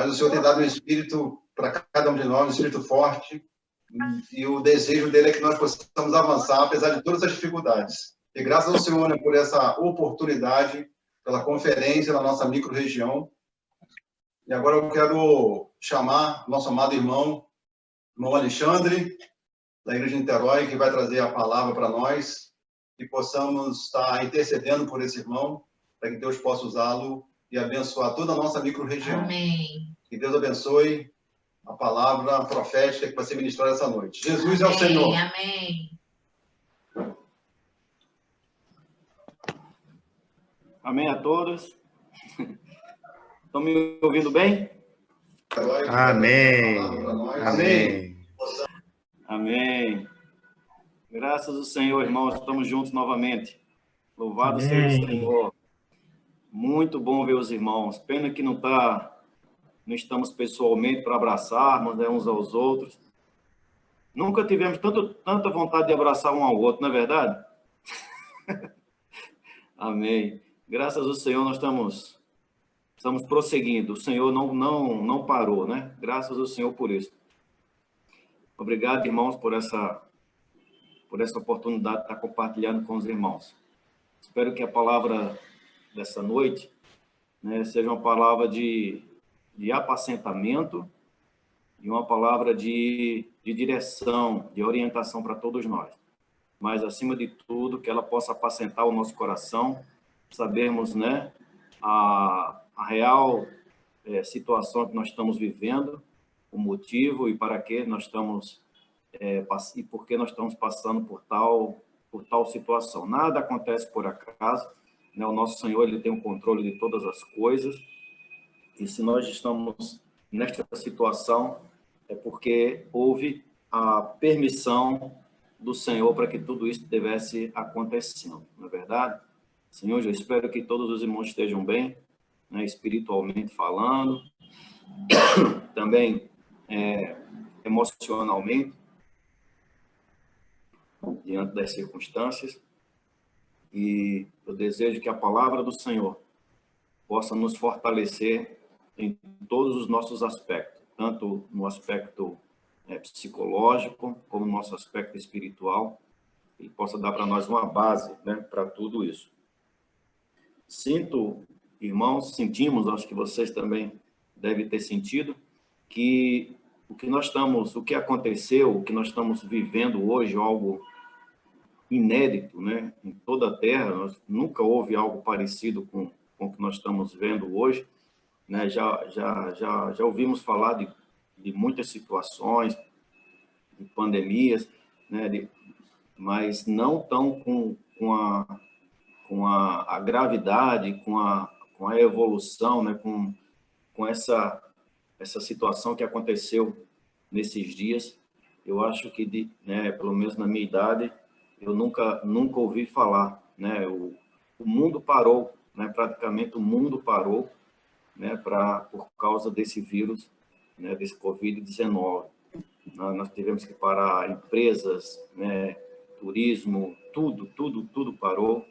mas o Senhor tem dado um espírito para cada um de nós, um espírito forte, e o desejo dele é que nós possamos avançar, apesar de todas as dificuldades. E graças ao Senhor, né, por essa oportunidade, pela conferência na nossa micro-região. E agora eu quero chamar nosso amado irmão Alexandre, da Igreja de Niterói, que vai trazer a palavra para nós, e possamos estar intercedendo por esse irmão, para que Deus possa usá-lo e abençoar toda a nossa micro-região. Amém. Que Deus abençoe a palavra profética que vai ser ministrada essa noite. Jesus é o Senhor. Amém. Amém a todos. Estão me ouvindo bem? Amém. Amém. Amém. Graças ao Senhor, irmãos, estamos juntos novamente. Louvado seja o Senhor. Muito bom ver os irmãos. Pena que não estamos pessoalmente para abraçarmos, né, uns aos outros. Nunca tivemos tanta vontade de abraçar um ao outro, não é verdade? Amém. Graças ao Senhor, nós estamos prosseguindo. O Senhor não parou, né? Graças ao Senhor por isso. Obrigado, irmãos, por essa oportunidade de estar compartilhando com os irmãos. Espero que a palavra dessa noite, né, seja uma palavra de apacentamento e uma palavra de direção, de orientação para todos nós. Mas, acima de tudo, que ela possa apacentar o nosso coração, sabermos, né, a real situação que nós estamos vivendo, o motivo e para que nós estamos e por que nós estamos passando por tal situação. Nada acontece por acaso, né? O nosso Senhor, ele tem o controle de todas as coisas, e se nós estamos nesta situação é porque houve a permissão do Senhor para que tudo isso estivesse acontecendo, não é verdade? Senhor, eu espero que todos os irmãos estejam bem, né, espiritualmente falando, também emocionalmente, diante das circunstâncias, e eu desejo que a palavra do Senhor possa nos fortalecer em todos os nossos aspectos, tanto no aspecto psicológico, como no nosso aspecto espiritual, e possa dar para nós uma base, né, para tudo isso. Irmãos, sentimos, acho que vocês também devem ter sentido, que o que aconteceu, o que nós estamos vivendo hoje, algo inédito, né, em toda a Terra. Nunca houve algo parecido com o que nós estamos vendo hoje, né? Já ouvimos falar de muitas situações, de pandemias, né, mas não tão com a gravidade, com a evolução, né, com essa situação que aconteceu nesses dias. Eu acho que, né, pelo menos na minha idade, eu nunca ouvi falar, né? O mundo parou, né? Praticamente o mundo parou, né, por causa desse vírus, né, desse Covid-19. Nós tivemos que parar empresas, né, turismo, tudo parou,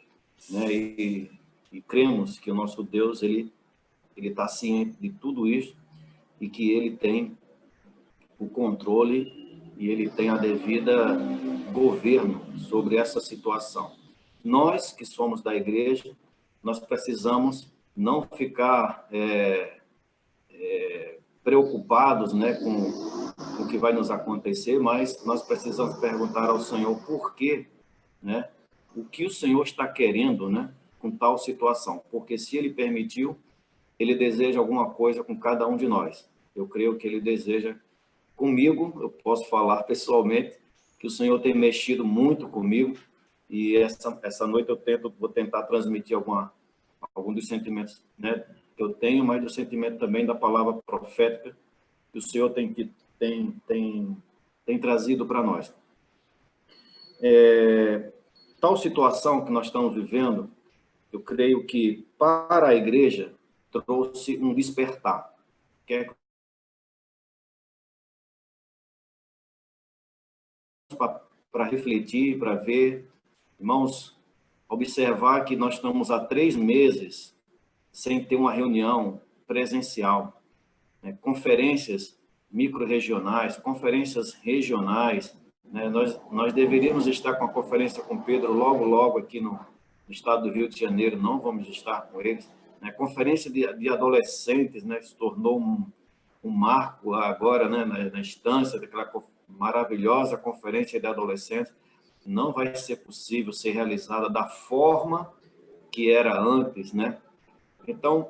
né? E cremos que o nosso Deus, ele está ciente de tudo isso e que ele tem o controle e ele tem a devida governo sobre essa situação. Nós que somos da igreja, nós precisamos não ficar preocupados, né, com o que vai nos acontecer, mas nós precisamos perguntar ao Senhor por quê, né, o que o Senhor está querendo, né, com tal situação, porque se Ele permitiu, Ele deseja alguma coisa com cada um de nós. Eu creio que Ele deseja comigo. Eu posso falar pessoalmente que o Senhor tem mexido muito comigo, e essa noite vou tentar transmitir algum dos sentimentos, né, que eu tenho, mas do sentimento também da palavra profética que o Senhor tem trazido para nós. Tal situação que nós estamos vivendo, eu creio que para a igreja trouxe um despertar, para refletir, para ver, irmãos, observar que nós estamos há 3 meses sem ter uma reunião presencial. né, conferências micro-regionais, conferências regionais, né? Nós deveríamos estar com a conferência com Pedro logo aqui no estado do Rio de Janeiro, não vamos estar com eles. Né? Conferência de adolescentes, né? Se tornou um marco agora, né? Na instância daquela maravilhosa conferência de adolescentes. Não vai ser possível ser realizada da forma que era antes, né? Então,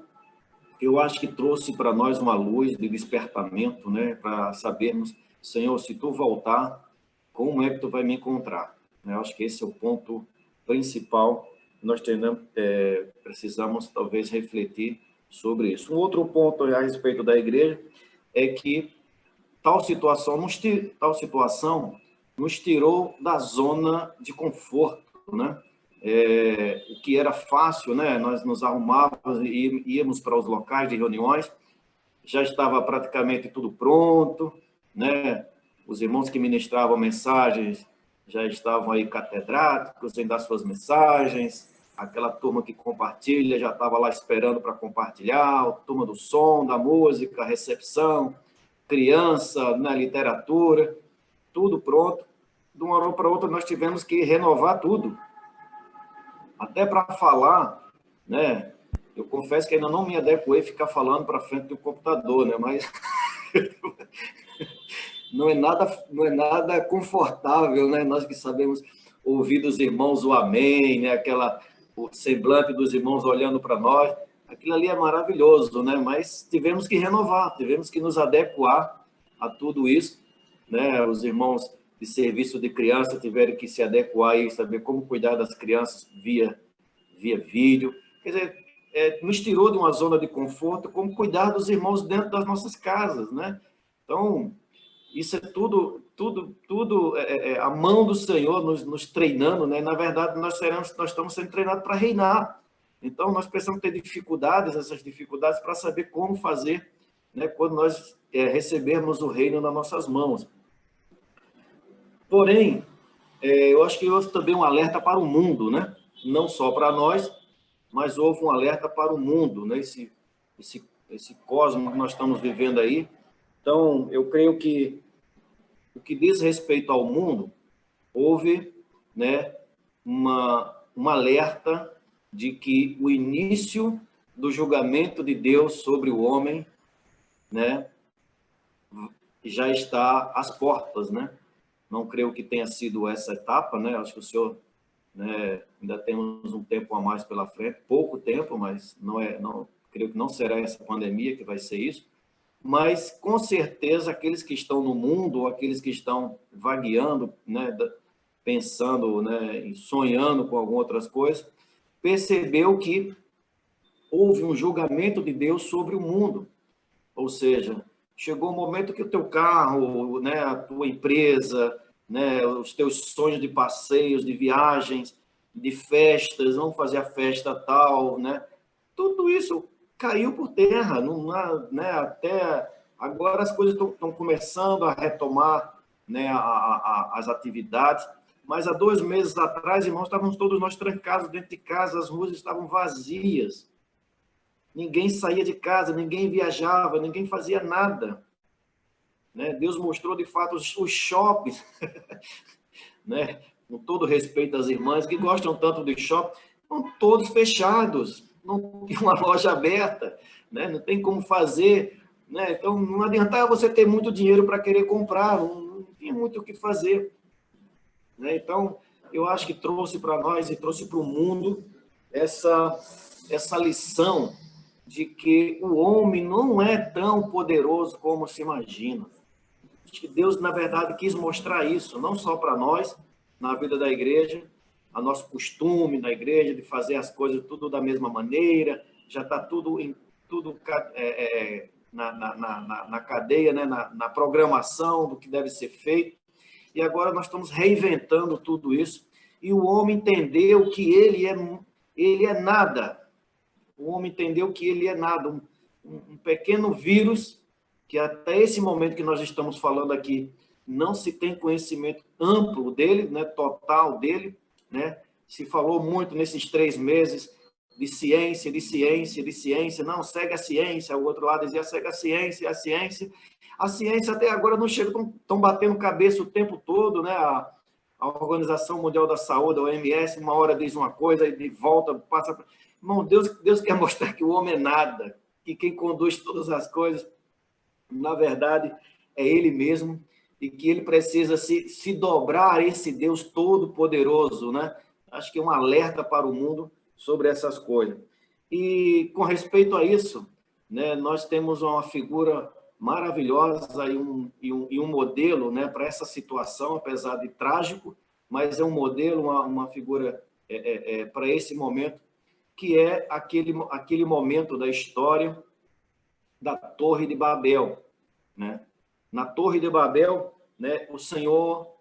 eu acho que trouxe para nós uma luz de despertamento, né? Para sabermos, Senhor, se tu voltar, como é que tu vai me encontrar? Eu acho que esse é o ponto principal. Nós precisamos, talvez, refletir sobre isso. Um outro ponto a respeito da igreja é que tal situação nos tirou da zona de conforto, né? O que era fácil, né? Nós nos arrumávamos e íamos para os locais de reuniões, já estava praticamente tudo pronto, né? Os irmãos que ministravam mensagens já estavam aí catedráticos em dar suas mensagens, aquela turma que compartilha já estava lá esperando para compartilhar, a turma do som, da música, recepção, criança, na literatura, tudo pronto. De uma hora para outra nós tivemos que renovar tudo. Até para falar, né? Eu confesso que ainda não me adequei a ficar falando para frente do computador, né? Mas não é nada confortável, né? Nós que sabemos ouvir dos irmãos o amém, né? O semblante dos irmãos olhando para nós, aquilo ali é maravilhoso, né? Mas tivemos que renovar, tivemos que nos adequar a tudo isso, né? Os irmãos de serviço de criança tiveram que se adequar e saber como cuidar das crianças via vídeo. Quer dizer, nos tirou de uma zona de conforto, como cuidar dos irmãos dentro das nossas casas, né? Então, isso é tudo a mão do Senhor nos treinando, né? Na verdade, nós estamos sendo treinados para reinar. Então, nós precisamos ter essas dificuldades, para saber como fazer, né? Quando nós recebermos o reino nas nossas mãos. Porém, eu acho que houve também um alerta para o mundo, né? Não só para nós, mas houve um alerta para o mundo, né? Esse cosmos que nós estamos vivendo aí. Então, eu creio que o que diz respeito ao mundo, houve, né, um alerta de que o início do julgamento de Deus sobre o homem, né, já está às portas, né? Não creio que tenha sido essa etapa, né? Acho que o senhor, né, ainda temos um tempo a mais pela frente, pouco tempo, mas não creio que não será essa pandemia que vai ser isso. Mas, com certeza, aqueles que estão no mundo, ou aqueles que estão vagueando, né, pensando, né, e sonhando com algumas outras coisas, percebeu que houve um julgamento de Deus sobre o mundo. Ou seja, chegou o momento que o teu carro, né, a tua empresa, né, os teus sonhos de passeios, de viagens, de festas, vamos fazer a festa tal, né? Tudo isso caiu por terra, né? Até agora as coisas estão começando a retomar, né, as atividades, mas há 2 meses atrás, irmãos, estávamos todos nós trancados dentro de casa, as ruas estavam vazias, ninguém saía de casa, ninguém viajava, ninguém fazia nada, né? Deus mostrou de fato os shoppings, né? Com todo respeito às irmãs que gostam tanto de shopping, estão todos fechados, não tem uma loja aberta, né? Não tem como fazer, né? Então não adiantava você ter muito dinheiro para querer comprar, não tinha muito o que fazer, né? Então eu acho que trouxe para nós e trouxe para o mundo essa lição de que o homem não é tão poderoso como se imagina. Acho que Deus, na verdade, quis mostrar isso, não só para nós, na vida da igreja, a nosso costume na igreja de fazer as coisas tudo da mesma maneira, já está tudo na cadeia, né? na programação do que deve ser feito, e agora nós estamos reinventando tudo isso, e o homem entendeu que ele é nada. O homem entendeu que ele é nada, um pequeno vírus, que até esse momento que nós estamos falando aqui, não se tem conhecimento amplo dele, né, total dele, né? Se falou muito nesses 3 meses ciência, de ciência, de ciência. Não, segue a ciência. O outro lado dizia, segue a ciência, a ciência. A ciência até agora não chega, estão batendo cabeça o tempo todo, né? A Organização Mundial da Saúde, a OMS, uma hora diz uma coisa e de volta passa... Irmão, Deus quer mostrar que o homem é nada, que quem conduz todas as coisas, na verdade, é Ele mesmo, e que Ele precisa se dobrar a esse Deus todo-poderoso, né? Acho que é um alerta para o mundo sobre essas coisas. E, com respeito a isso, né, nós temos uma figura maravilhosa e um modelo, né, para essa situação, apesar de trágico, mas é um modelo, uma figura para esse momento, que é aquele momento da história da Torre de Babel, né? Na Torre de Babel, né, o Senhor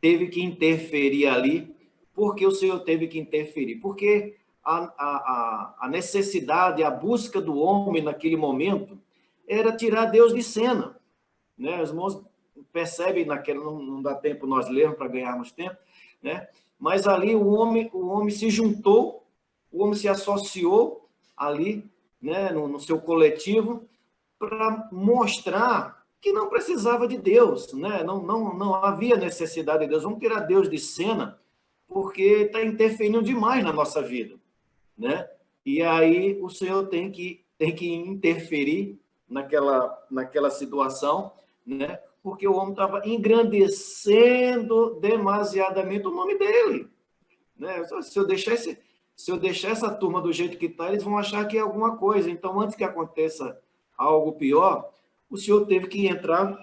teve que interferir ali. Por que o Senhor teve que interferir? Porque a necessidade, a busca do homem naquele momento era tirar Deus de cena, né? Os irmãos percebem, não dá tempo nós lermos para ganharmos tempo, né? Mas ali o homem se juntou, o homem se associou ali, né, no seu coletivo, para mostrar que não precisava de Deus, né? Não havia necessidade de Deus. Vamos tirar Deus de cena, porque está interferindo demais na nossa vida, né? E aí o Senhor tem que interferir naquela situação, né? Porque o homem estava engrandecendo demasiadamente o nome dele, né? Se eu deixar essa turma do jeito que está, eles vão achar que é alguma coisa. Então, antes que aconteça algo pior, o Senhor teve que entrar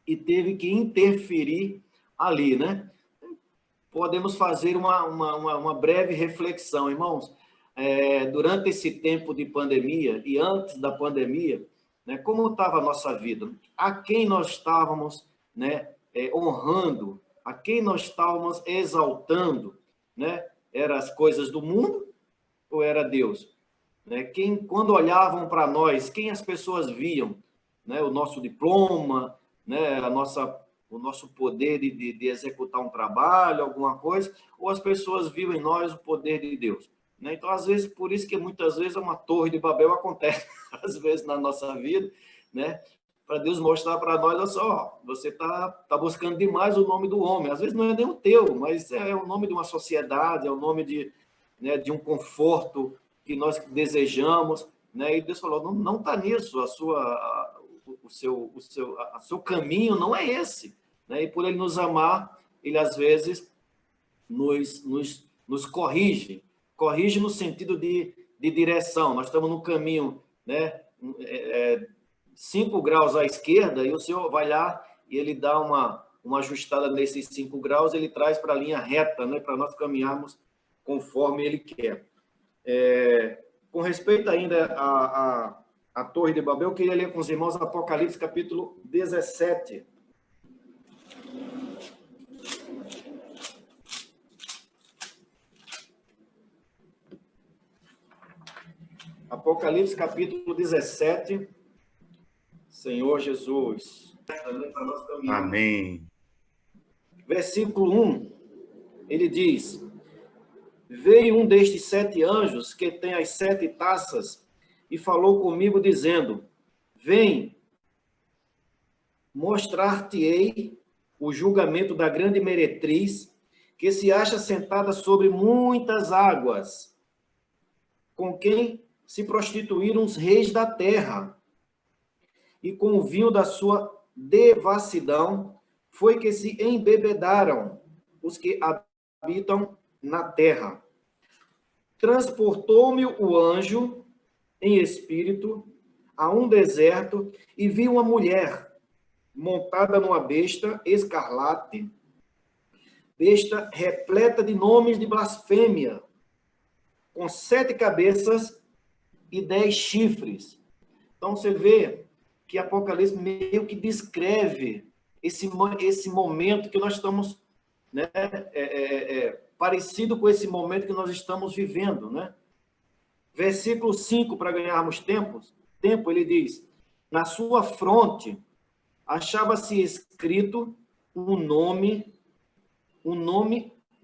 e teve que interferir ali, né? Podemos fazer uma breve reflexão, irmãos. Durante esse tempo de pandemia e antes da pandemia, né, como estava a nossa vida? A quem nós estávamos, né, honrando? A quem nós estávamos exaltando? Né? Eram as coisas do mundo ou era Deus? Né? Quando olhavam para nós, quem as pessoas viam? Né? O nosso diploma, né? O nosso poder de executar um trabalho, alguma coisa, ou as pessoas viam em nós o poder de Deus? Né? Então, às vezes, por isso que muitas vezes uma torre de Babel acontece, às vezes, na nossa vida, né? Para Deus mostrar para nós, olha só, você está buscando demais o nome do homem. Às vezes não é nem o teu, mas é o nome de uma sociedade, é o nome né, de um conforto que nós desejamos, né? E Deus falou, não está nisso, o seu caminho não é esse, né? E por Ele nos amar, Ele às vezes nos corrige no sentido de direção. Nós estamos no caminho, né, 5 graus à esquerda, e o Senhor vai lá e Ele dá uma ajustada nesses 5 graus, Ele traz para a linha reta, né, para nós caminharmos conforme Ele quer. Com respeito ainda à Torre de Babel, eu queria ler com os irmãos Apocalipse, capítulo 17. Apocalipse, capítulo 17. Senhor Jesus. Amém. Versículo 1, ele diz: veio um destes 7 anjos que tem as 7 taças e falou comigo dizendo, vem, mostrar-te-ei o julgamento da grande meretriz que se acha sentada sobre muitas águas, com quem se prostituíram os reis da terra, e com o vinho da sua devassidão foi que se embebedaram os que habitam na terra. Transportou-me o anjo em espírito a um deserto e vi uma mulher montada numa besta escarlate, besta repleta de nomes de blasfêmia, com 7 cabeças e 10 chifres. Então você vê que Apocalipse meio que descreve esse momento que nós estamos, né, parecido com esse momento que nós estamos vivendo, né? Versículo 5, para ganharmos tempo, ele diz, na sua fronte achava-se escrito um nome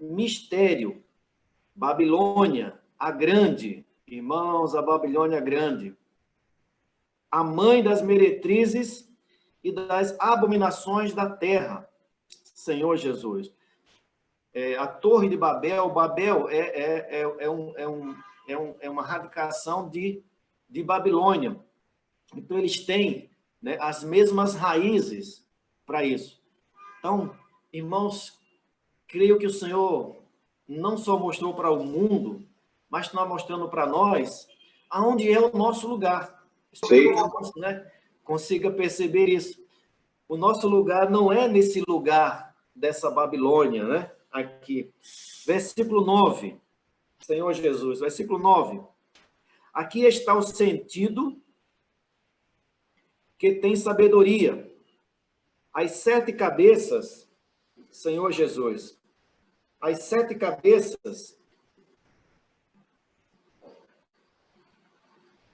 mistério, Babilônia, a grande, irmãos, a Babilônia grande, a mãe das meretrizes e das abominações da terra, Senhor Jesus. A Torre de Babel, Babel é uma radicação de Babilônia. Então, eles têm, né, as mesmas raízes para isso. Então, irmãos, creio que o Senhor não só mostrou para o mundo, mas está mostrando para nós aonde é o nosso lugar. Espero que você, né, consiga perceber isso. O nosso lugar não é nesse lugar dessa Babilônia, né? Aqui. Versículo 9. Senhor Jesus, versículo 9. Aqui está o sentido que tem sabedoria. As 7 cabeças, Senhor Jesus, as 7 cabeças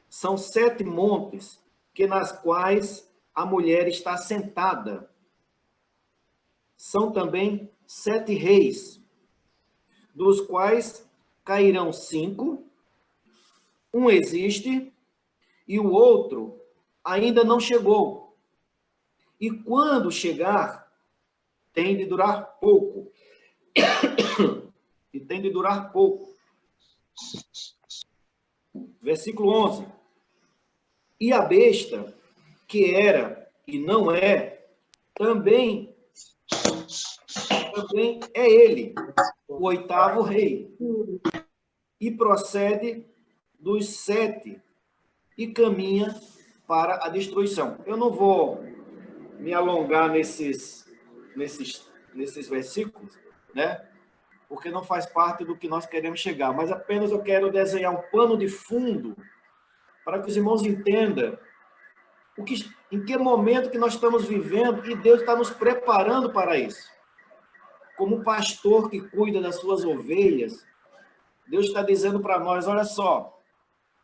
são 7 montes que nas quais a mulher está sentada. São também 7 reis, dos quais cairão 5, um existe e o outro ainda não chegou. E quando chegar, tem de durar pouco. E tem de durar pouco. Versículo 11. E a besta, que era e não é, também é ele, o 8º rei, e procede dos 7 e caminha para a destruição. Eu não vou me alongar nesses versículos, né? Porque não faz parte do que nós queremos chegar, mas apenas eu quero desenhar um pano de fundo para que os irmãos entendam em que momento que nós estamos vivendo e Deus está nos preparando para isso. Como pastor que cuida das suas ovelhas, Deus está dizendo para nós, olha só,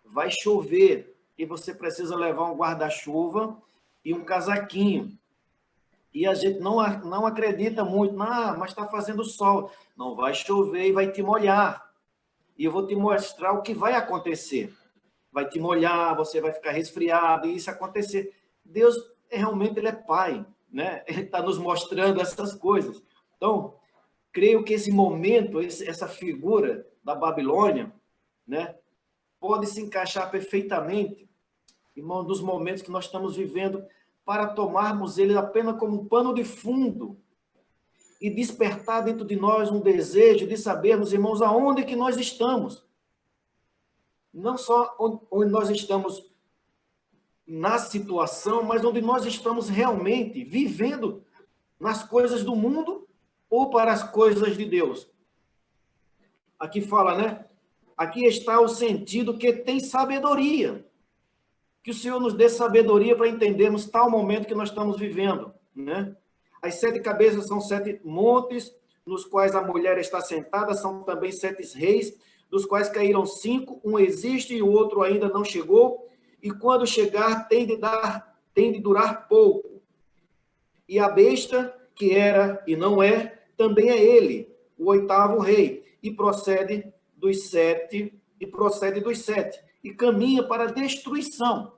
vai chover e você precisa levar um guarda-chuva e um casaquinho. E a gente não acredita muito, mas está fazendo sol. Não vai chover e vai te molhar. E eu vou te mostrar o que vai acontecer. Vai te molhar, você vai ficar resfriado, e isso acontecer. Deus, realmente, ele é pai, né? Ele está nos mostrando essas coisas. Então, creio que esse momento, essa figura da Babilônia, né, pode se encaixar perfeitamente, irmão, dos momentos que nós estamos vivendo, para tomarmos ele apenas como um pano de fundo e despertar dentro de nós um desejo de sabermos, irmãos, aonde que nós estamos. Não só onde nós estamos na situação, mas onde nós estamos realmente vivendo nas coisas do mundo ou para as coisas de Deus. Aqui fala, né? Aqui está o sentido que tem sabedoria. Que o Senhor nos dê sabedoria para entendermos tal momento que nós estamos vivendo, né? As 7 cabeças são 7 montes, nos quais a mulher está sentada, são também 7 reis, dos quais caíram 5, um existe e o outro ainda não chegou, e quando chegar tem de durar pouco. E a besta, que era e não é, também é ele, o 8º rei, e procede dos 7, e caminha para a destruição.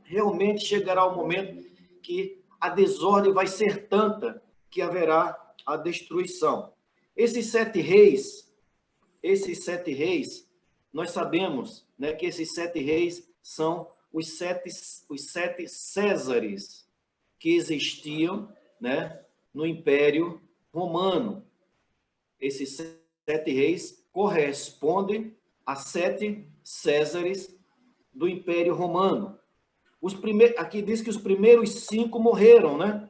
Realmente chegará o momento que a desordem vai ser tanta que haverá a destruição. Esses 7 reis, nós sabemos, né, que esses 7 reis são os sete Césares que existiam, né, no Império Romano. Esses 7 reis correspondem a 7 Césares do Império Romano. Aqui diz que os primeiros 5 morreram, né?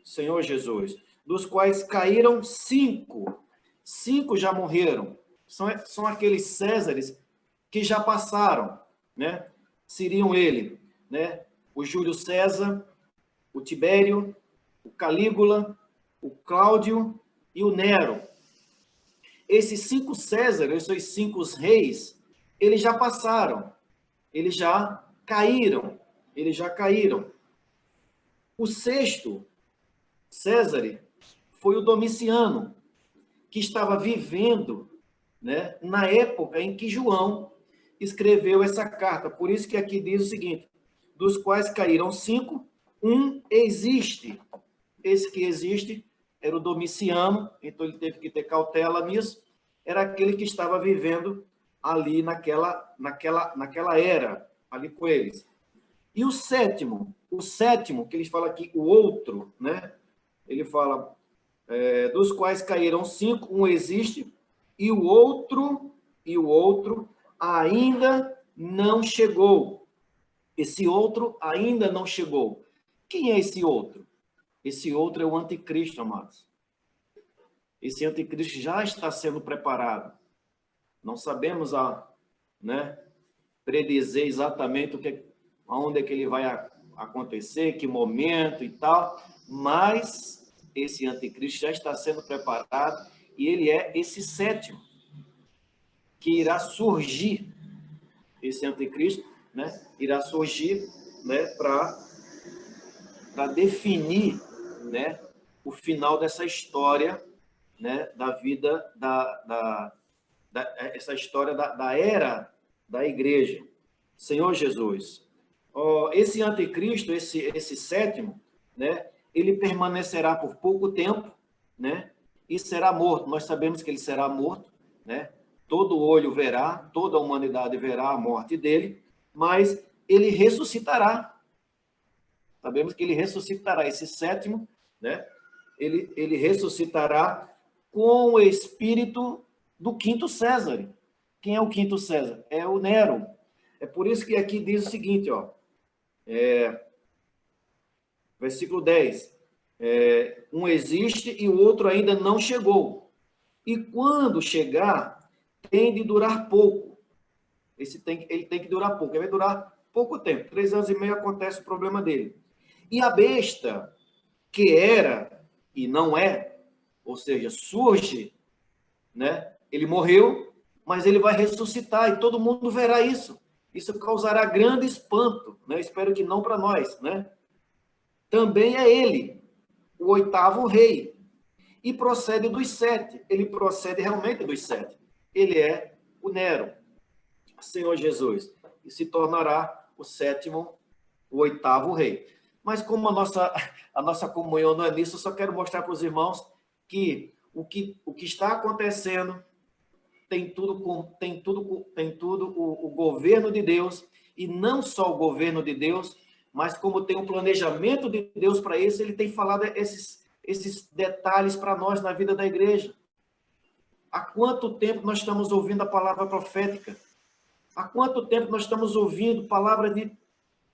Senhor Jesus, dos quais caíram 5. 5 já morreram. São aqueles Césares que já passaram, né? Seriam ele, né? O Júlio César, o Tibério, o Calígula, o Cláudio e o Nero. Esses 5 Césares, esses 5 reis, eles já passaram, eles já caíram. O 6º César foi o Domiciano. que estava vivendo, né, na época em que João escreveu essa carta. Por isso que aqui diz o seguinte: dos quais caíram 5, um existe. Esse que existe era o Domiciano, então ele teve que ter cautela nisso, era aquele que estava vivendo ali naquela era, ali com eles. E o sétimo, que ele fala aqui, o outro, né? Ele fala, dos quais caíram 5, um existe, e o outro ainda não chegou. Esse outro ainda não chegou. Quem é esse outro? Esse outro é o anticristo, amados. Esse anticristo já está sendo preparado. Não sabemos predizer exatamente aonde é que ele vai acontecer, que momento e tal, mas esse anticristo já está sendo preparado e ele é esse sétimo que irá surgir. Esse anticristo, né, irá surgir, né, para definir, né, o final dessa história, né, da vida essa história da era da igreja. Senhor Jesus, esse anticristo, esse sétimo, né, ele permanecerá por pouco tempo, né, e será morto. Nós sabemos que ele será morto, né? Todo olho verá, toda a humanidade verá a morte dele, mas ele ressuscitará. Sabemos que ele ressuscitará, esse sétimo, né? Ele ressuscitará com o espírito do quinto César. Quem é o quinto César? É o Nero. É por isso que aqui diz o seguinte, versículo 10. Um existe e o outro ainda não chegou. E quando chegar, tem de durar pouco. Ele tem que durar pouco. Ele vai durar pouco tempo. 3 anos e meio acontece o problema dele. E a besta, que era e não é, ou seja, surge, né? Ele morreu, mas ele vai ressuscitar e todo mundo verá isso. Isso causará grande espanto, né? Espero que não para nós, né? Também é ele, o 8º rei, e procede dos 7. Ele procede realmente dos 7. Ele é o Nero, Senhor Jesus, e se tornará o 7º, o 8º rei. Mas como a nossa comunhão não é nisso, eu só quero mostrar para os irmãos que o que está acontecendo tem tudo o governo de Deus, e não só o governo de Deus, mas como tem um planejamento de Deus para isso, ele tem falado esses detalhes para nós na vida da igreja. Há quanto tempo nós estamos ouvindo a palavra profética? Há quanto tempo nós estamos ouvindo palavra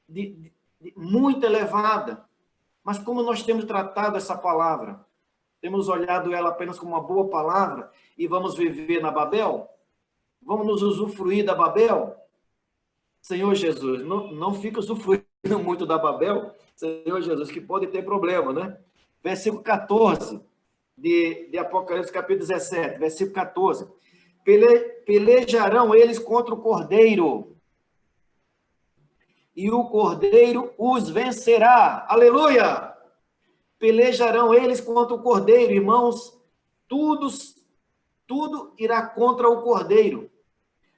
de muito elevada? Mas como nós temos tratado essa palavra? Temos olhado ela apenas como uma boa palavra e vamos viver na Babel? Vamos nos usufruir da Babel? Senhor Jesus, não fica usufruindo muito da Babel, Senhor Jesus, que pode ter problema, né? Versículo 14 de Apocalipse, capítulo 17, versículo 14. Pelejarão eles contra o Cordeiro, e o Cordeiro os vencerá. Aleluia! Pelejarão eles contra o Cordeiro, irmãos, tudo irá contra o Cordeiro,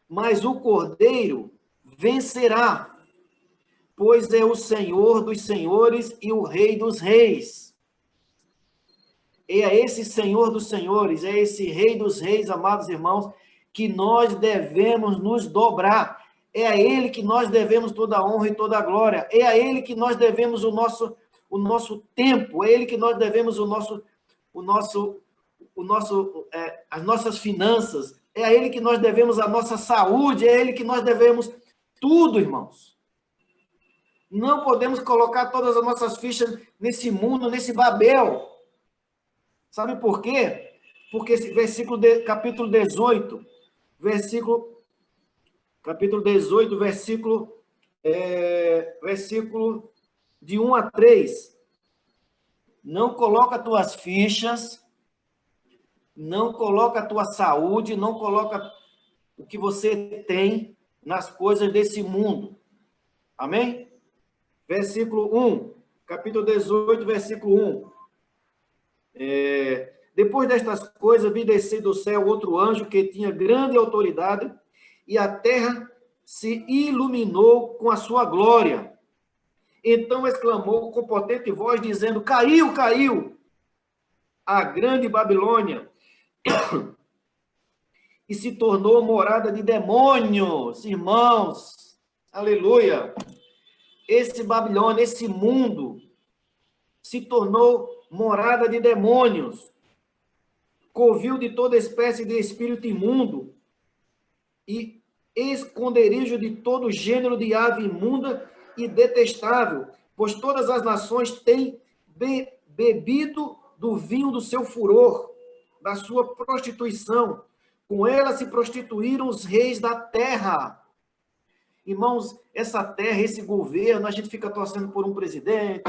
mas o Cordeiro vencerá, pois é o Senhor dos senhores e o Rei dos reis. E é esse Senhor dos senhores, é esse Rei dos reis, amados irmãos, que nós devemos nos dobrar. É a Ele que nós devemos toda a honra e toda a glória. É a Ele que nós devemos o nosso tempo. É a Ele que nós devemos as nossas finanças. É a Ele que nós devemos a nossa saúde. É a Ele que nós devemos tudo, irmãos. Não podemos colocar todas as nossas fichas nesse mundo, nesse Babel. Sabe por quê? Porque esse capítulo 18, versículo de 1 a 3. Não coloca tuas fichas, não coloca a tua saúde, não coloca o que você tem nas coisas desse mundo. Amém? Versículo 1, capítulo 18, versículo 1. Depois destas coisas, vi descer do céu outro anjo que tinha grande autoridade, e a terra se iluminou com a sua glória. Então exclamou com potente voz, dizendo: caiu, caiu a grande Babilônia, e se tornou morada de demônios. Irmãos, aleluia! Esse Babilônia, esse mundo, se tornou morada de demônios, covil de toda espécie de espírito imundo e esconderijo de todo gênero de ave imunda e detestável, pois todas as nações têm bebido do vinho do seu furor, da sua prostituição. Com ela se prostituíram os reis da terra. Irmãos, essa terra, esse governo, a gente fica torcendo por um presidente,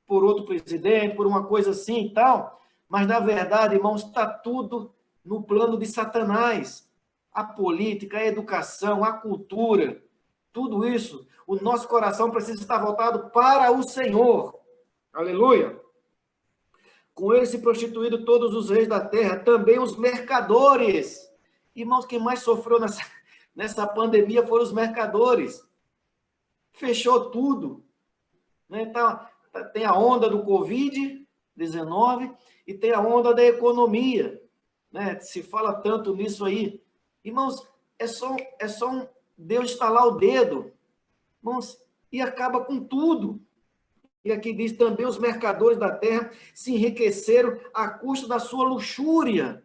por outro presidente, por uma coisa assim e tal, mas, na verdade, irmãos, está tudo no plano de Satanás. A política, a educação, a cultura, tudo isso, o nosso coração precisa estar voltado para o Senhor. Aleluia! Com ele se prostituíram todos os reis da terra, também os mercadores. Irmãos, quem mais sofreu nessa pandemia foram os mercadores. Fechou tudo. Né? Tem a onda do Covid-19 e tem a onda da economia. Né? Se fala tanto nisso aí. Irmãos, é só Deus estalar o dedo, irmãos, e acaba com tudo. E aqui diz também: os mercadores da terra se enriqueceram à custa da sua luxúria.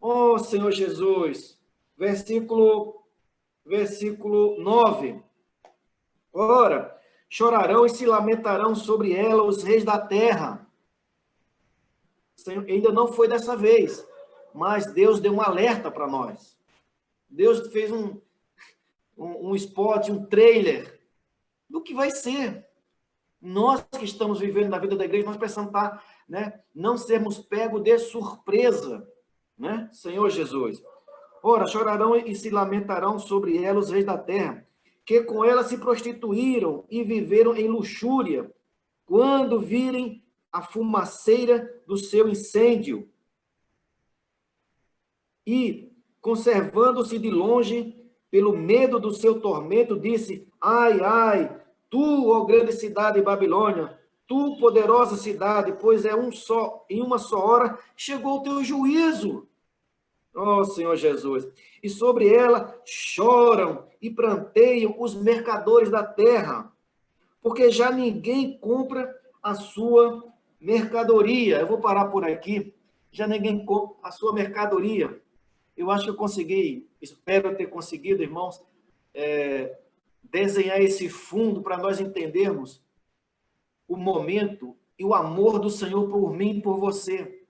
Oh, Senhor Jesus. Versículo 9. Ora, chorarão e se lamentarão sobre ela os reis da terra. Senhor, ainda não foi dessa vez, mas Deus deu um alerta para nós. Deus fez um spot, um trailer do que vai ser. Nós que estamos vivendo na vida da igreja, nós precisamos estar, né, não sermos pegos de surpresa, né, Senhor Jesus. Ora, chorarão e se lamentarão sobre ela os reis da terra, que com ela se prostituíram e viveram em luxúria, quando virem a fumaceira do seu incêndio. E, conservando-se de longe, pelo medo do seu tormento, disse: ai, ai, tu, ó grande cidade Babilônia, tu, poderosa cidade, pois em uma só hora chegou o teu juízo. Ó Senhor Jesus. E sobre ela choram e pranteiam os mercadores da terra, porque já ninguém compra a sua mercadoria. Eu vou parar por aqui. Já ninguém compra a sua mercadoria. Eu acho que eu consegui, espero ter conseguido, irmãos, desenhar esse fundo para nós entendermos o momento e o amor do Senhor por mim e por você.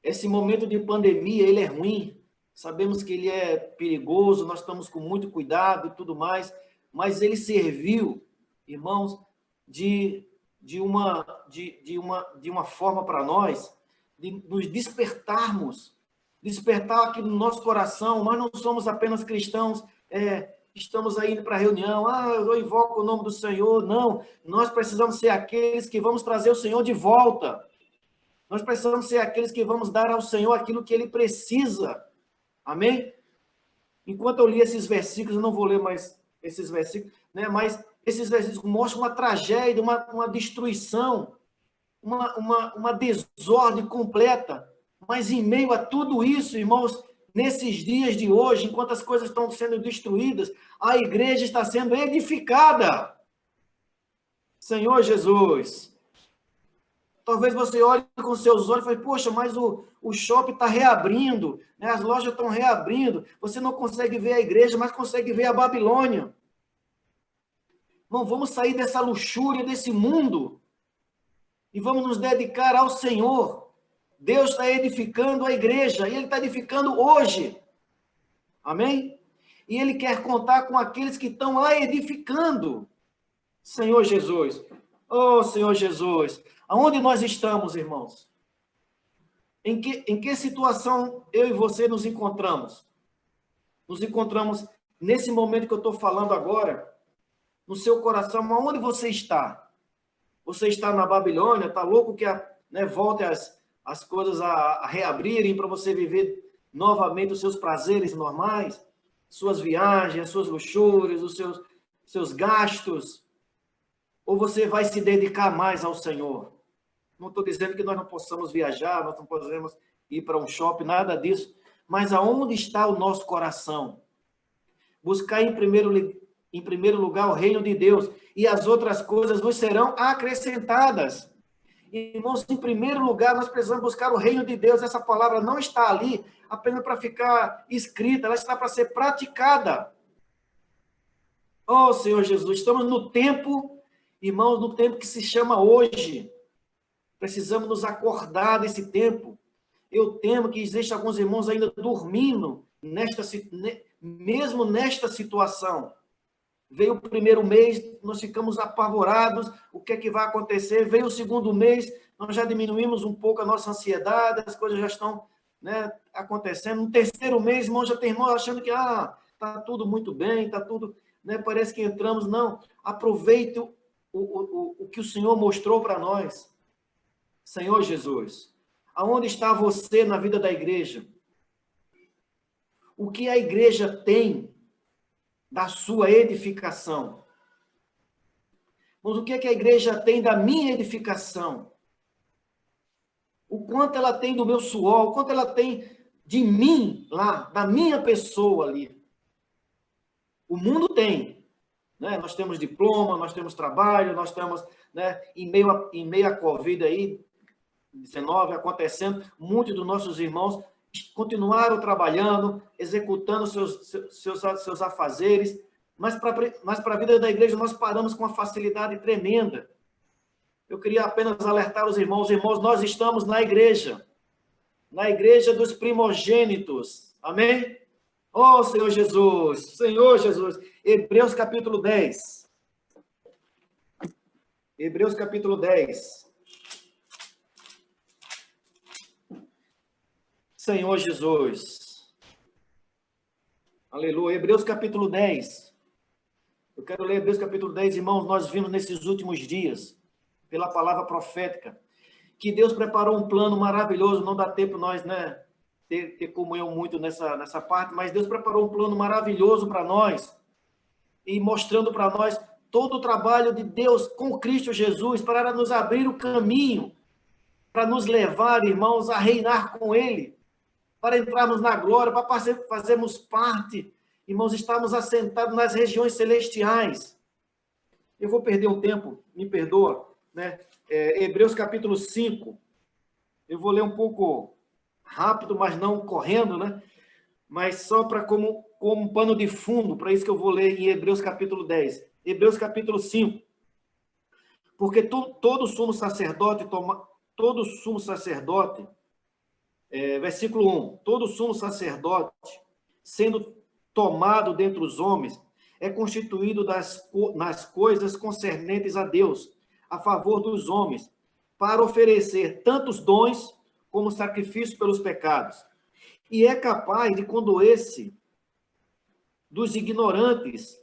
Esse momento de pandemia, ele é ruim, sabemos que ele é perigoso, nós estamos com muito cuidado e tudo mais, mas ele serviu, irmãos, de uma forma para nós, de nos despertar aqui no nosso coração. Nós não somos apenas cristãos, estamos aí indo para a reunião, eu invoco o nome do Senhor. Não, nós precisamos ser aqueles que vamos trazer o Senhor de volta. Nós precisamos ser aqueles que vamos dar ao Senhor aquilo que Ele precisa. Amém? Enquanto eu li esses versículos, eu não vou ler mais esses versículos, né? Mas esses versículos mostram uma tragédia, uma destruição, uma desordem completa. Mas em meio a tudo isso, irmãos, nesses dias de hoje, enquanto as coisas estão sendo destruídas, a igreja está sendo edificada. Senhor Jesus. Talvez você olhe com seus olhos e fale: poxa, mas o shopping está reabrindo, né? As lojas estão reabrindo. Você não consegue ver a igreja, mas consegue ver a Babilônia. Não, vamos sair dessa luxúria, desse mundo, e vamos nos dedicar ao Senhor. Deus está edificando a igreja, e Ele está edificando hoje. Amém? E Ele quer contar com aqueles que estão lá edificando. Senhor Jesus. Oh, Senhor Jesus. Aonde nós estamos, irmãos? Em que situação eu e você nos encontramos? Nos encontramos nesse momento que eu estou falando agora, no seu coração. Aonde você está? Você está na Babilônia? Está louco que né, volte as coisas a reabrirem para você viver novamente os seus prazeres normais, suas viagens, as suas luxúrias, os seus gastos, ou você vai se dedicar mais ao Senhor? Não estou dizendo que nós não possamos viajar, nós não podemos ir para um shopping, nada disso, mas aonde está o nosso coração? Buscar em primeiro lugar o reino de Deus, e as outras coisas nos serão acrescentadas. Irmãos, em primeiro lugar, nós precisamos buscar o reino de Deus. Essa palavra não está ali apenas para ficar escrita, ela está para ser praticada. Oh, Senhor Jesus, estamos no tempo, irmãos, no tempo que se chama hoje. Precisamos nos acordar desse tempo. Eu temo que existem alguns irmãos ainda dormindo, mesmo nesta situação. Veio o primeiro mês, nós ficamos apavorados, o que é que vai acontecer? Veio o segundo mês, nós já diminuímos um pouco a nossa ansiedade, as coisas já estão, né, acontecendo. No terceiro mês, irmão, já tem irmão achando que está tudo muito bem, está tudo, né, parece que entramos. Não, aproveite o que o Senhor mostrou para nós. Senhor Jesus, aonde está você na vida da igreja? O que a igreja tem da sua edificação? Mas o que é que a igreja tem da minha edificação? O quanto ela tem do meu suor, o quanto ela tem de mim lá, da minha pessoa ali. O mundo tem, né? Nós temos diploma, nós temos trabalho, nós temos, né, em meio à Covid aí, 19 acontecendo, muitos dos nossos irmãos continuaram trabalhando, executando seus afazeres, mas para a vida da igreja nós paramos com uma facilidade tremenda. Eu queria apenas alertar os irmãos, nós estamos na igreja dos primogênitos, amém? Oh, Senhor Jesus, Hebreus capítulo 10. Hebreus capítulo 10. Senhor Jesus. Aleluia. Hebreus capítulo 10. Eu quero ler Hebreus capítulo 10, irmãos. Nós vimos nesses últimos dias, pela palavra profética, que Deus preparou um plano maravilhoso. Não dá tempo nós, né, ter comunhão muito nessa parte, mas Deus preparou um plano maravilhoso para nós, e mostrando para nós todo o trabalho de Deus com Cristo Jesus, para nos abrir o caminho, para nos levar, irmãos, a reinar com Ele, para entrarmos na glória, para fazermos parte, irmãos, estamos assentados nas regiões celestiais. Eu vou perder um tempo, me perdoa, né? Hebreus capítulo 5, eu vou ler um pouco rápido, mas não correndo, né? Mas só para como um pano de fundo, para isso que eu vou ler em Hebreus capítulo 10. Hebreus capítulo 5. Porque todo sumo sacerdote, versículo 1, todo sumo sacerdote, sendo tomado dentre os homens, é constituído nas coisas concernentes a Deus, a favor dos homens, para oferecer tantos dons como sacrifício pelos pecados. E é capaz de condoer-se dos ignorantes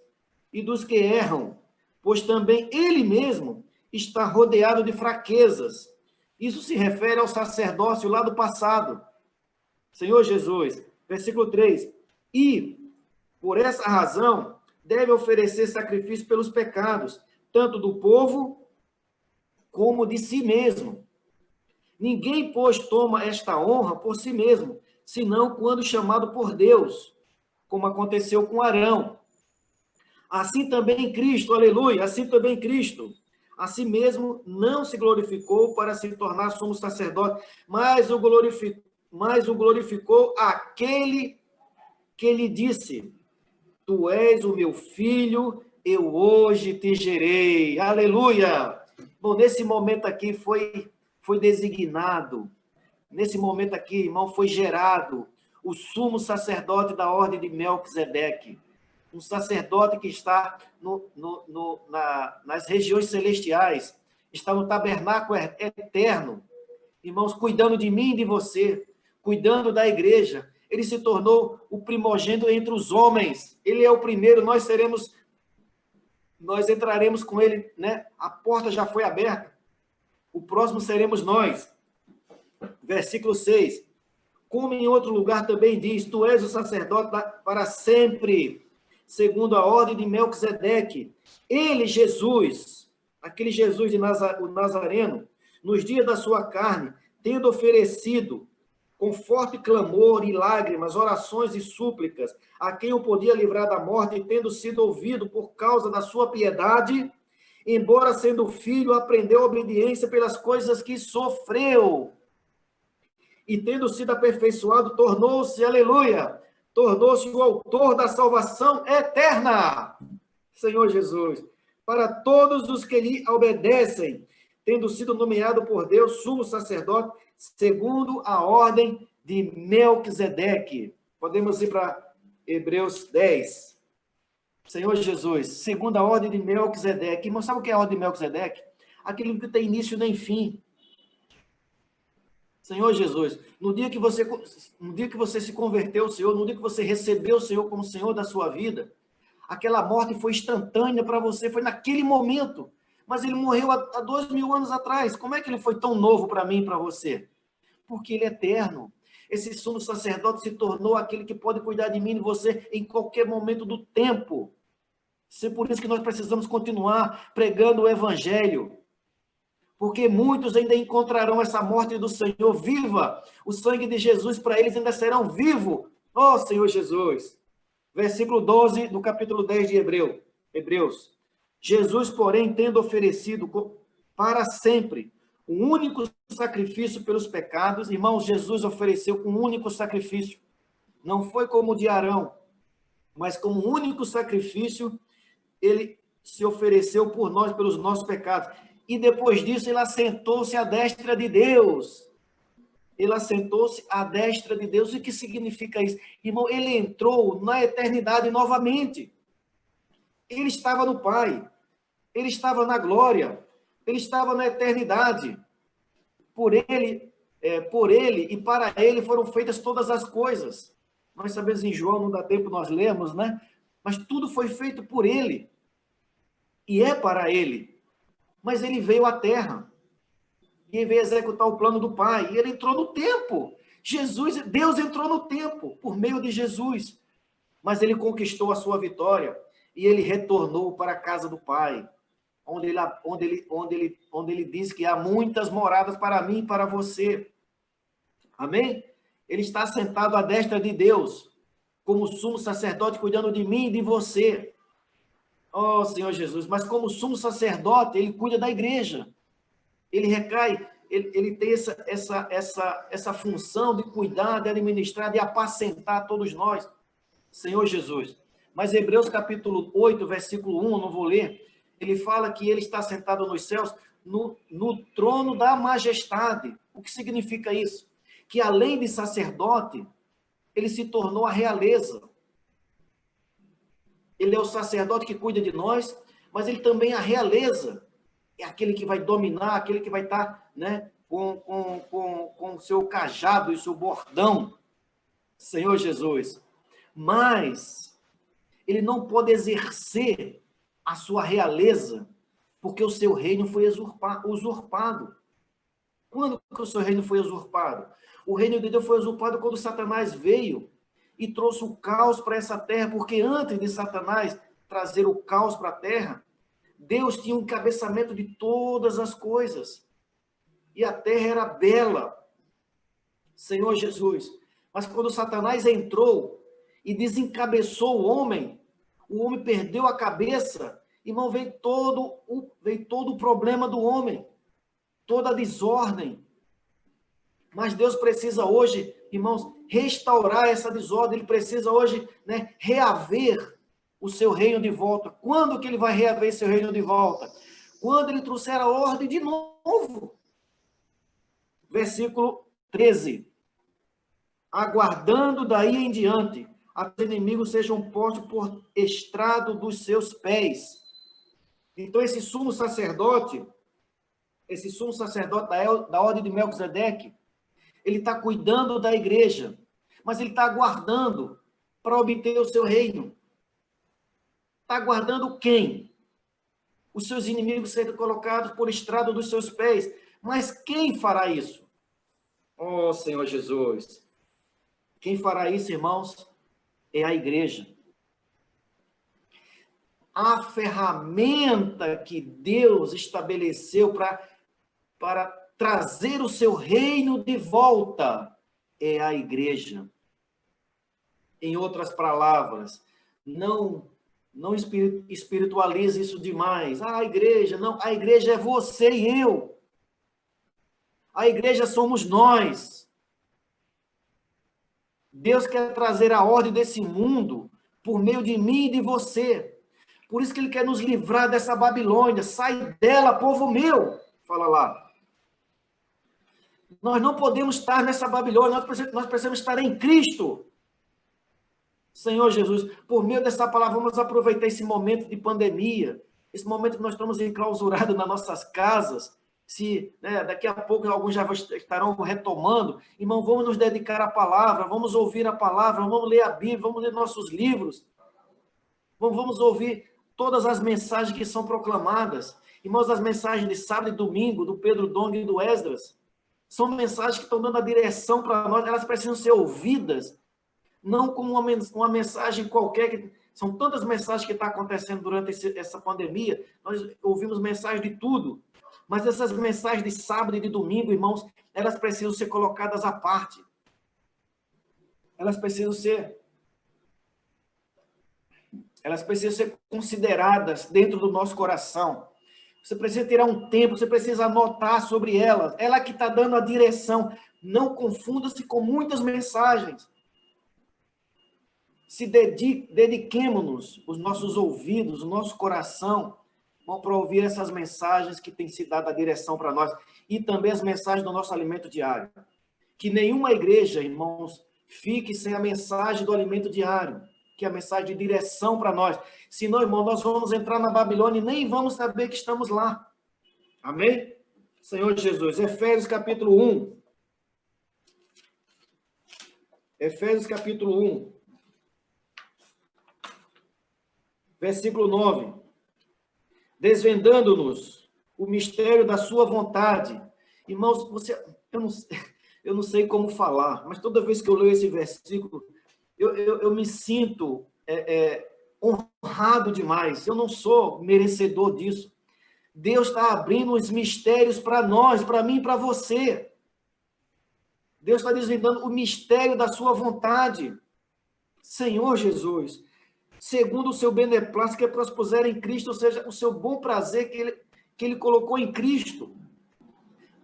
e dos que erram, pois também ele mesmo está rodeado de fraquezas. Isso se refere ao sacerdócio lá do passado. Senhor Jesus, versículo 3. E, por essa razão, deve oferecer sacrifício pelos pecados, tanto do povo como de si mesmo. Ninguém, pois, toma esta honra por si mesmo, senão quando chamado por Deus, como aconteceu com Arão. Assim também Cristo, aleluia, assim também Cristo, assim mesmo não se glorificou para se tornar sumo sacerdote, mas o glorificou aquele que lhe disse: Tu és o meu filho, eu hoje te gerei. Aleluia! Bom, nesse momento aqui foi designado, nesse momento aqui, irmão, foi gerado o sumo sacerdote da ordem de Melquisedeque, um sacerdote que está nas regiões celestiais, está no tabernáculo eterno, irmãos, cuidando de mim e de você, cuidando da igreja. Ele se tornou o primogênito entre os homens. Ele é o primeiro, nós entraremos com ele, né? A porta já foi aberta. O próximo seremos nós. Versículo 6. Como em outro lugar também diz, tu és o sacerdote para sempre, segundo a ordem de Melquisedeque. Ele, Jesus, aquele Jesus de o Nazareno, nos dias da sua carne, tendo oferecido com forte clamor e lágrimas, orações e súplicas, a quem o podia livrar da morte, e tendo sido ouvido por causa da sua piedade, embora sendo filho, aprendeu obediência pelas coisas que sofreu. E tendo sido aperfeiçoado, tornou-se, aleluia, tornou-se o autor da salvação eterna, Senhor Jesus, para todos os que lhe obedecem, tendo sido nomeado por Deus sumo sacerdote, segundo a ordem de Melquisedeque. Podemos ir para Hebreus 10. Senhor Jesus, segundo a ordem de Melquisedeque. Irmão, sabe o que é a ordem de Melquisedeque? Aquilo que não tem início nem fim. Senhor Jesus, no dia que você se converteu ao Senhor, no dia que você recebeu o Senhor como Senhor da sua vida, aquela morte foi instantânea para você, foi naquele momento. Mas ele morreu há 2000 anos atrás. Como é que ele foi tão novo para mim e para você? Porque ele é eterno. Esse sumo sacerdote se tornou aquele que pode cuidar de mim e de você em qualquer momento do tempo. É por isso que nós precisamos continuar pregando o evangelho. Porque muitos ainda encontrarão essa morte do Senhor viva. O sangue de Jesus para eles ainda serão vivo. Oh, Senhor Jesus. Versículo 12 do capítulo 10 de Hebreus. Jesus, porém, tendo oferecido para sempre um único sacrifício pelos pecados, irmãos, Jesus ofereceu um único sacrifício. Não foi como o de Arão, mas como um único sacrifício, ele se ofereceu por nós, pelos nossos pecados. E depois disso, ele assentou-se à destra de Deus. Ele assentou-se à destra de Deus. O que significa isso? Irmão, ele entrou na eternidade novamente. Ele estava no Pai. Ele estava na glória. Ele estava na eternidade. Por ele e para ele foram feitas todas as coisas. Nós sabemos em João, não dá tempo nós lemos, né? Mas tudo foi feito por ele. E é para ele. Mas ele veio à terra. E veio executar o plano do Pai. E ele entrou no tempo. Deus entrou no tempo, por meio de Jesus. Mas ele conquistou a sua vitória. E ele retornou para a casa do Pai. Onde ele diz que há muitas moradas para mim e para você. Amém? Ele está sentado à destra de Deus, como sumo sacerdote, cuidando de mim e de você. Oh, Senhor Jesus, mas como sumo sacerdote, ele cuida da igreja. Ele tem essa função de cuidar, de administrar, de apacentar todos nós. Senhor Jesus. Mas Hebreus capítulo 8, versículo 1, não vou ler, ele fala que ele está sentado nos céus, no trono da majestade. O que significa isso? Que além de sacerdote, ele se tornou a realeza. Ele é o sacerdote que cuida de nós, mas ele também é a realeza. É aquele que vai dominar, aquele que vai estar, né, com o seu cajado e seu bordão. Senhor Jesus. Mas ele não pode exercer a sua realeza, porque o seu reino foi usurpado. Quando que o seu reino foi usurpado? O reino de Deus foi usurpado quando Satanás veio e trouxe o caos para essa terra, porque antes de Satanás trazer o caos para a terra, Deus tinha um encabeçamento de todas as coisas. E a terra era bela. Senhor Jesus. Mas quando Satanás entrou e desencabeçou o homem perdeu a cabeça, irmão, veio todo o problema do homem, toda a desordem. Mas Deus precisa hoje, irmãos, restaurar essa desordem, ele precisa hoje, né, reaver o seu reino de volta. Quando que ele vai reaver seu reino de volta? Quando ele trouxer a ordem de novo. Versículo 13. Aguardando daí em diante, a que os inimigos sejam postos por estrado dos seus pés. Então, esse sumo sacerdote da ordem de Melquisedeque, ele está cuidando da igreja, mas ele está aguardando para obter o seu reino. Está aguardando quem? Os seus inimigos serem colocados por estrado dos seus pés. Mas quem fará isso? Oh, Senhor Jesus. Quem fará isso, irmãos, é a igreja. A ferramenta que Deus estabeleceu para trazer o seu reino de volta é a igreja. Em outras palavras, não espiritualize isso demais. A igreja, não, a igreja é você e eu. A igreja somos nós. Deus quer trazer a ordem desse mundo por meio de mim e de você. Por isso que ele quer nos livrar dessa Babilônia. Sai dela, povo meu. Fala lá. Nós não podemos estar nessa Babilônia. Nós precisamos estar em Cristo. Senhor Jesus, por meio dessa palavra, vamos aproveitar esse momento de pandemia, esse momento que nós estamos enclausurados nas nossas casas. Se daqui a pouco alguns já estarão retomando, irmão, vamos nos dedicar à palavra, vamos ouvir a palavra, vamos ler a Bíblia, vamos ler nossos livros, vamos ouvir todas as mensagens que são proclamadas. Irmãos, as mensagens de sábado e domingo, do Pedro Dong e do Esdras, são mensagens que estão dando a direção para nós, elas precisam ser ouvidas, não como uma mensagem qualquer. São tantas mensagens que estão acontecendo durante essa pandemia, nós ouvimos mensagens de tudo, mas essas mensagens de sábado e de domingo, irmãos, elas precisam ser colocadas à parte. Elas precisam ser consideradas dentro do nosso coração. Você precisa tirar um tempo, você precisa anotar sobre elas. Ela que está dando a direção. Não confunda-se com muitas mensagens. Dediquemos-nos, os nossos ouvidos, o nosso coração, para ouvir essas mensagens que têm se dado a direção para nós, e também as mensagens do nosso alimento diário. Que nenhuma igreja, irmãos, fique sem a mensagem do alimento diário, que é a mensagem de direção para nós. Senão, irmão, nós vamos entrar na Babilônia e nem vamos saber que estamos lá. Amém? Senhor Jesus, Efésios capítulo 1. Efésios capítulo 1. Versículo 9. Desvendando-nos o mistério da sua vontade. Irmãos, eu não sei como falar, mas toda vez que eu leio esse versículo, eu me sinto honrado demais. Eu não sou merecedor disso. Deus está abrindo os mistérios para nós, para mim e para você. Deus está desvendando o mistério da sua vontade. Senhor Jesus, segundo o seu beneplácito que prospuser em Cristo, ou seja, o seu bom prazer que ele colocou em Cristo.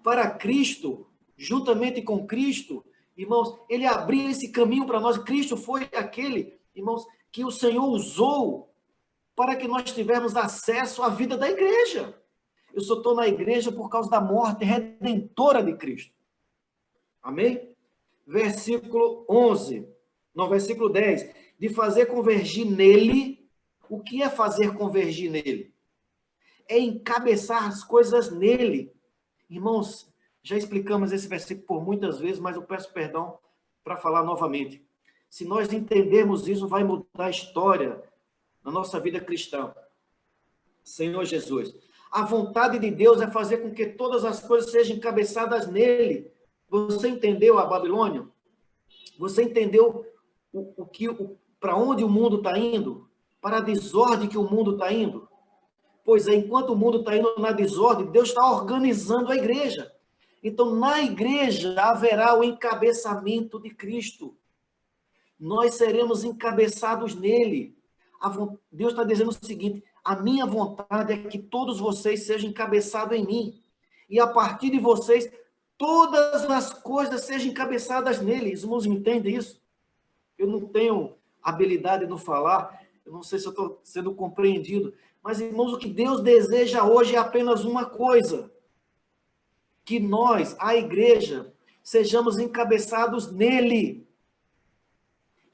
Para Cristo, juntamente com Cristo, irmãos, ele abriu esse caminho para nós. Cristo foi aquele, irmãos, que o Senhor usou para que nós tivermos acesso à vida da igreja. Eu só estou na igreja por causa da morte redentora de Cristo. Amém? Versículo 10. De fazer convergir nele. O que é fazer convergir nele? É encabeçar as coisas nele. Irmãos, já explicamos esse versículo por muitas vezes, mas eu peço perdão para falar novamente. Se nós entendermos isso, vai mudar a história na nossa vida cristã. Senhor Jesus, a vontade de Deus é fazer com que todas as coisas sejam encabeçadas nele. Você entendeu a Babilônia? Você entendeu para onde o mundo está indo? Para a desordem que o mundo está indo? Pois é, enquanto o mundo está indo na desordem, Deus está organizando a igreja. Então, na igreja haverá o encabeçamento de Cristo. Nós seremos encabeçados nele. Deus está dizendo o seguinte: a minha vontade é que todos vocês sejam encabeçados em mim. E a partir de vocês, todas as coisas sejam encabeçadas nele. Os irmãos entendem isso? Eu não tenho habilidade no falar, eu não sei se eu estou sendo compreendido, mas, irmãos, o que Deus deseja hoje é apenas uma coisa: que nós, a igreja, sejamos encabeçados nele.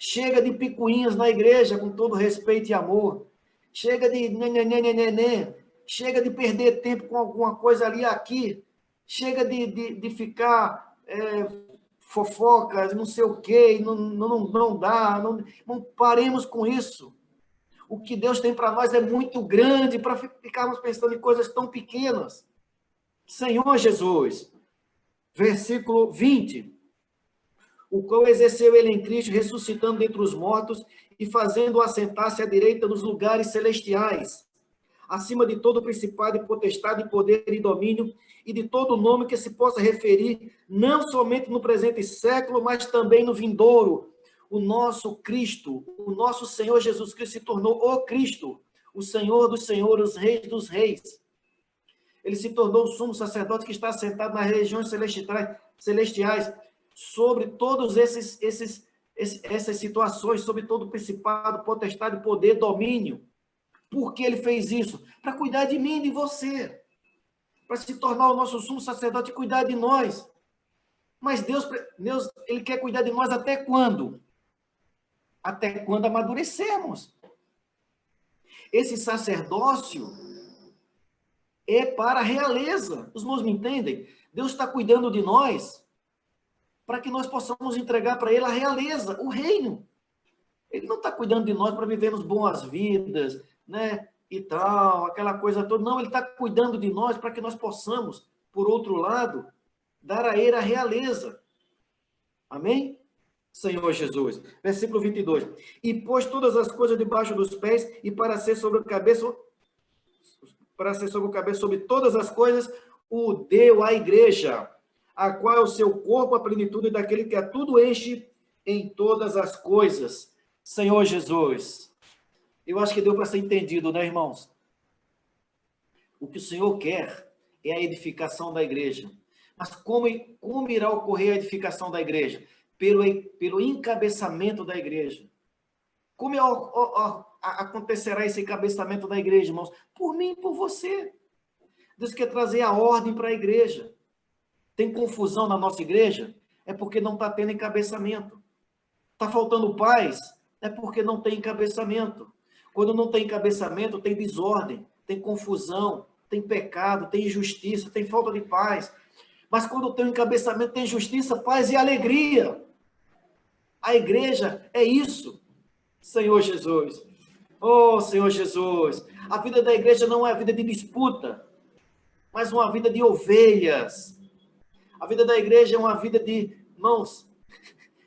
Chega de picuinhas na igreja, com todo respeito e amor. Chega de nenê. Chega de perder tempo com alguma coisa ali aqui. Chega de ficar fofocas, não sei o quê, não dá. Não paremos com isso. O que Deus tem para nós é muito grande para ficarmos pensando em coisas tão pequenas. Senhor Jesus, versículo 20. o qual exerceu ele em Cristo, ressuscitando dentre os mortos e fazendo-o assentar-se à direita dos lugares celestiais, acima de todo principado e potestade, poder e domínio, e de todo nome que se possa referir, não somente no presente século, mas também no vindouro. O nosso Cristo, o nosso Senhor Jesus Cristo se tornou o Cristo, o Senhor dos senhores, os reis dos reis. Ele se tornou o sumo sacerdote que está assentado nas regiões celestiais, sobre todos essas situações, sobre todo principado, potestade, poder, domínio. Por que ele fez isso? Para cuidar de mim e de você. Para se tornar o nosso sumo sacerdote e cuidar de nós. Mas Deus, ele quer cuidar de nós até quando? Até quando amadurecermos. Esse sacerdócio é para a realeza. Os irmãos me entendem? Deus está cuidando de nós para que nós possamos entregar para ele a realeza, o reino. Ele não está cuidando de nós para vivermos boas vidas, né? E tal, aquela coisa toda. Não, ele está cuidando de nós para que nós possamos, por outro lado, dar a ele a realeza. Amém? Senhor Jesus. Versículo 22. E pôs todas as coisas debaixo dos pés, e para ser sobre a cabeça sobre todas as coisas, o deu à igreja, a qual é o seu corpo, a plenitude daquele que a tudo enche em todas as coisas. Senhor Jesus. Eu acho que deu para ser entendido, né, irmãos? O que o Senhor quer é a edificação da igreja. Mas como irá ocorrer a edificação da igreja? Pelo encabeçamento da igreja. Como acontecerá esse encabeçamento da igreja, irmãos? Por mim e por você. Deus quer trazer a ordem para a igreja. Tem confusão na nossa igreja? É porque não está tendo encabeçamento. Está faltando paz? É porque não tem encabeçamento. Quando não tem encabeçamento, tem desordem, tem confusão, tem pecado, tem injustiça, tem falta de paz. Mas quando tem encabeçamento, tem justiça, paz e alegria. A igreja é isso, Senhor Jesus. Oh, Senhor Jesus. A vida da igreja não é a vida de disputa, mas uma vida de ovelhas. A vida da igreja é uma vida de, irmãos,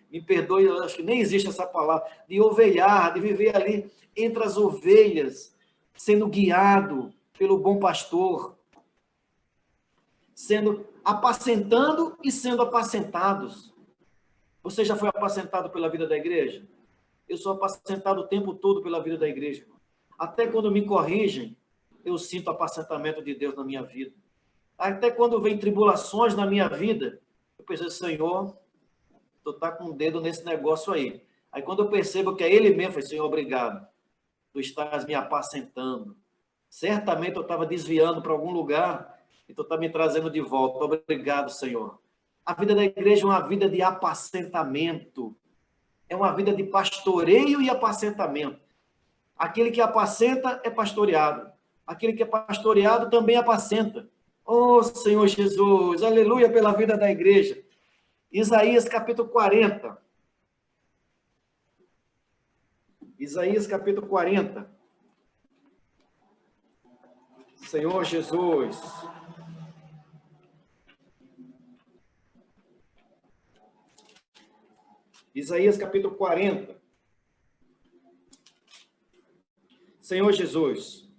me perdoe, eu acho que nem existe essa palavra, de ovelhar, de viver ali entre as ovelhas, sendo guiado pelo bom pastor, sendo apacentando e sendo apacentados. Você já foi apacentado pela vida da igreja? Eu sou apacentado o tempo todo pela vida da igreja. Até quando me corrigem, eu sinto apacentamento de Deus na minha vida. Até quando vem tribulações na minha vida, eu penso, Senhor, tu tá com o dedo nesse negócio aí. Aí quando eu percebo que é ele mesmo, eu falo, Senhor, obrigado. Tu estás me apacentando. Certamente eu estava desviando para algum lugar e tu está me trazendo de volta. Obrigado, Senhor. A vida da igreja é uma vida de apacentamento. É uma vida de pastoreio e apacentamento. Aquele que apacenta é pastoreado. Aquele que é pastoreado também apacenta. Oh, Senhor Jesus, aleluia pela vida da igreja. Isaías capítulo 40. Isaías capítulo 40. Senhor Jesus. Isaías capítulo 40. Senhor Jesus.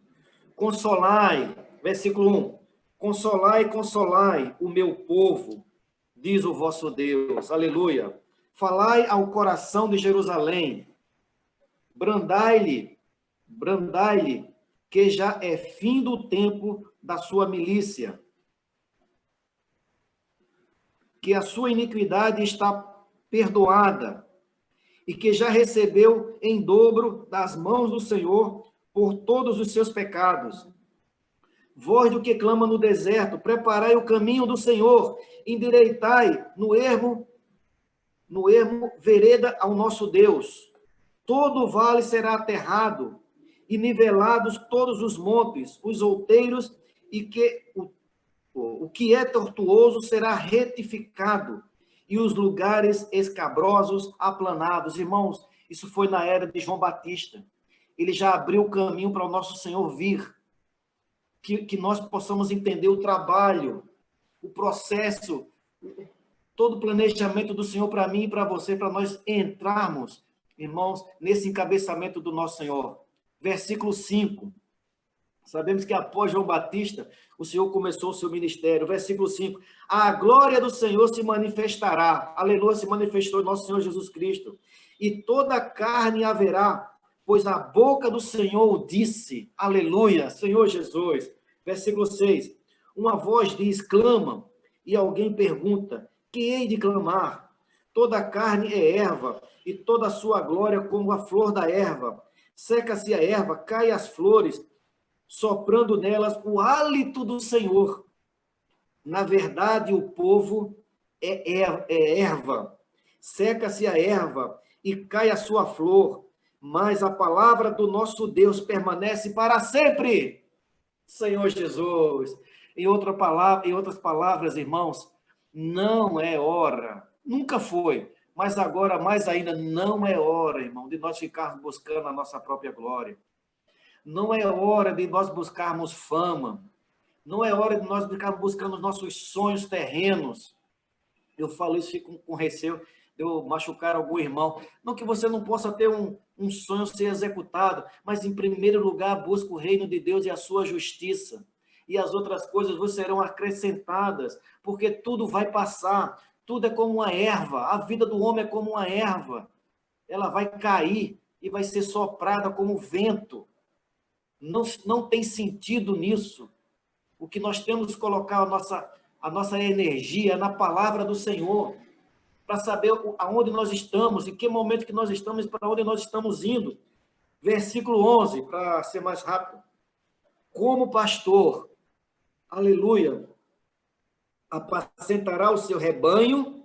Consolai, versículo 1. Consolai, consolai o meu povo, diz o vosso Deus. Aleluia. Falai ao coração de Jerusalém. Brandai-lhe, que já é fim do tempo da sua milícia. Que a sua iniquidade está perdoada e que já recebeu em dobro das mãos do Senhor por todos os seus pecados. Voz do que clama no deserto, preparai o caminho do Senhor, endireitai no ermo vereda ao nosso Deus. Todo o vale será aterrado, e nivelados todos os montes, os outeiros, e que o que é tortuoso será retificado, e os lugares escabrosos aplanados. Irmãos, isso foi na era de João Batista. Ele já abriu o caminho para o nosso Senhor vir. Que nós possamos entender o trabalho, o processo, todo o planejamento do Senhor para mim e para você, para nós entrarmos, irmãos, nesse encabeçamento do nosso Senhor. Versículo 5. Sabemos que após João Batista, o Senhor começou o seu ministério. Versículo 5. A glória do Senhor se manifestará. Aleluia, se manifestou nosso Senhor Jesus Cristo. E toda carne haverá, pois a boca do Senhor o disse. Aleluia, Senhor Jesus. Versículo 6. Uma voz diz, clama, e alguém pergunta, que hei de clamar? Toda carne é erva, e toda a sua glória como a flor da erva. Seca-se a erva, cai as flores, soprando nelas o hálito do Senhor. Na verdade, o povo é erva. Seca-se a erva e cai a sua flor, mas a palavra do nosso Deus permanece para sempre. Senhor Jesus. Em outras palavras, irmãos, não é hora, nunca foi, mas agora mais ainda não é hora, irmão, de nós ficarmos buscando a nossa própria glória. Não é hora de nós buscarmos fama. Não é hora de nós ficarmos buscando os nossos sonhos terrenos. Eu falo isso, fico com receio de eu machucar algum irmão. Não que você não possa ter um sonho ser executado, mas em primeiro lugar busca o reino de Deus e a sua justiça. E as outras coisas vos serão acrescentadas, porque tudo vai passar. Tudo é como uma erva. A vida do homem é como uma erva. Ela vai cair e vai ser soprada como vento. Não tem sentido nisso. O que nós temos que colocar a nossa energia na palavra do Senhor, para saber aonde nós estamos, em que momento que nós estamos, para onde nós estamos indo. Versículo 11, para ser mais rápido. Como pastor, aleluia, apacentará o seu rebanho,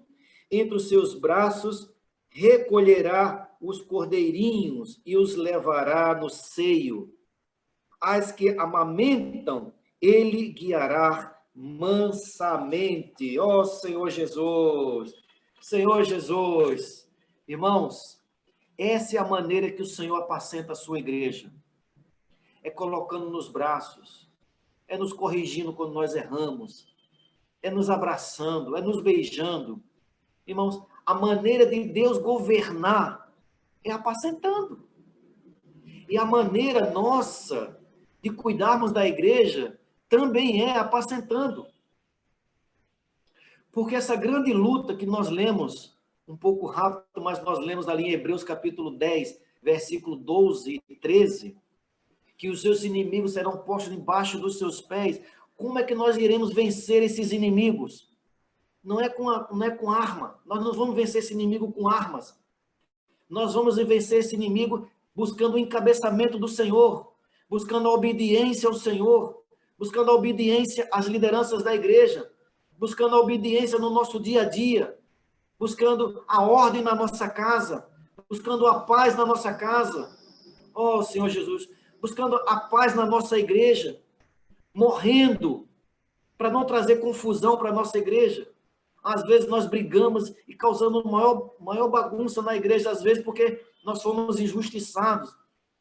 entre os seus braços recolherá os cordeirinhos e os levará no seio. As que amamentam, ele guiará mansamente. Ó Senhor Jesus, Senhor Jesus. Irmãos, essa é a maneira que o Senhor apacenta a sua igreja. É colocando nos braços, é nos corrigindo quando nós erramos, é nos abraçando, é nos beijando. Irmãos, a maneira de Deus governar é apacentando. E a maneira nossa de cuidarmos da igreja também é apacentando. Porque essa grande luta que nós lemos, um pouco rápido, mas nós lemos ali em Hebreus capítulo 10, versículo 12 e 13, que os seus inimigos serão postos embaixo dos seus pés. Como é que nós iremos vencer esses inimigos? Não é com arma. Nós não vamos vencer esse inimigo com armas. Nós vamos vencer esse inimigo buscando o encabeçamento do Senhor, buscando a obediência ao Senhor, buscando a obediência às lideranças da igreja, buscando a obediência no nosso dia a dia, buscando a ordem na nossa casa, buscando a paz na nossa casa. Oh, Senhor Jesus, buscando a paz na nossa igreja, morrendo para não trazer confusão para a nossa igreja. Às vezes nós brigamos e causando maior bagunça na igreja, às vezes porque nós fomos injustiçados.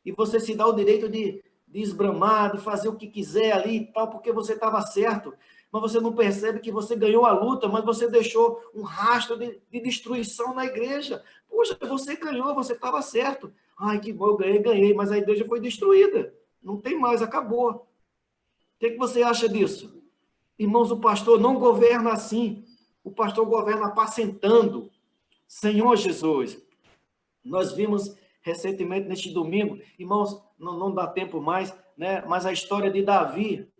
E você se dá o direito de esbramar, de fazer o que quiser ali e tal, porque você estava certo. Mas você não percebe que você ganhou a luta, mas você deixou um rastro de destruição na igreja. Poxa, você ganhou, você estava certo. Ai, que bom, eu ganhei, mas a igreja foi destruída. Não tem mais, acabou. O que você acha disso? Irmãos, o pastor não governa assim. O pastor governa apacentando. Senhor Jesus, nós vimos recentemente, neste domingo, irmãos, não dá tempo mais, né? Mas a história de Davi.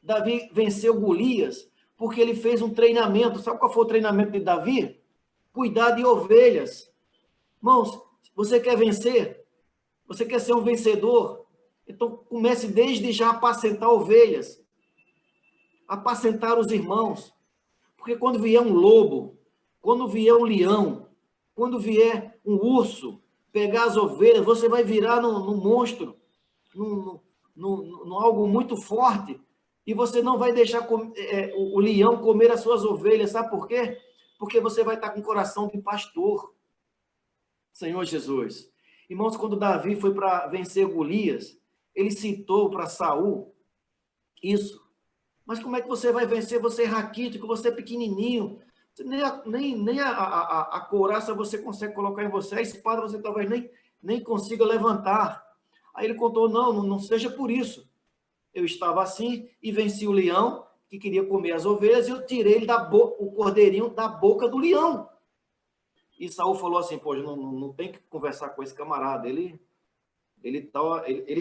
Davi venceu Golias porque ele fez um treinamento. Sabe qual foi o treinamento de Davi? Cuidar de ovelhas. Irmãos, você quer vencer? Você quer ser um vencedor? Então, comece desde já a apacentar ovelhas. Apacentar os irmãos. Porque quando vier um lobo, quando vier um leão, quando vier um urso, pegar as ovelhas, você vai virar num monstro, num algo muito forte, e você não vai deixar o leão comer as suas ovelhas. Sabe por quê? Porque você vai estar com o coração de pastor. Senhor Jesus. Irmãos, quando Davi foi para vencer Golias, ele citou para Saul isso. Mas como é que você vai vencer? Você é raquítico, você é pequenininho, Nem a couraça você consegue colocar em você, a espada você talvez nem consiga levantar. Aí ele contou, não seja por isso. Eu estava assim e venci o leão, que queria comer as ovelhas, e eu tirei ele o cordeirinho da boca do leão. E Saul falou assim, pô, não tem que conversar com esse camarada, ele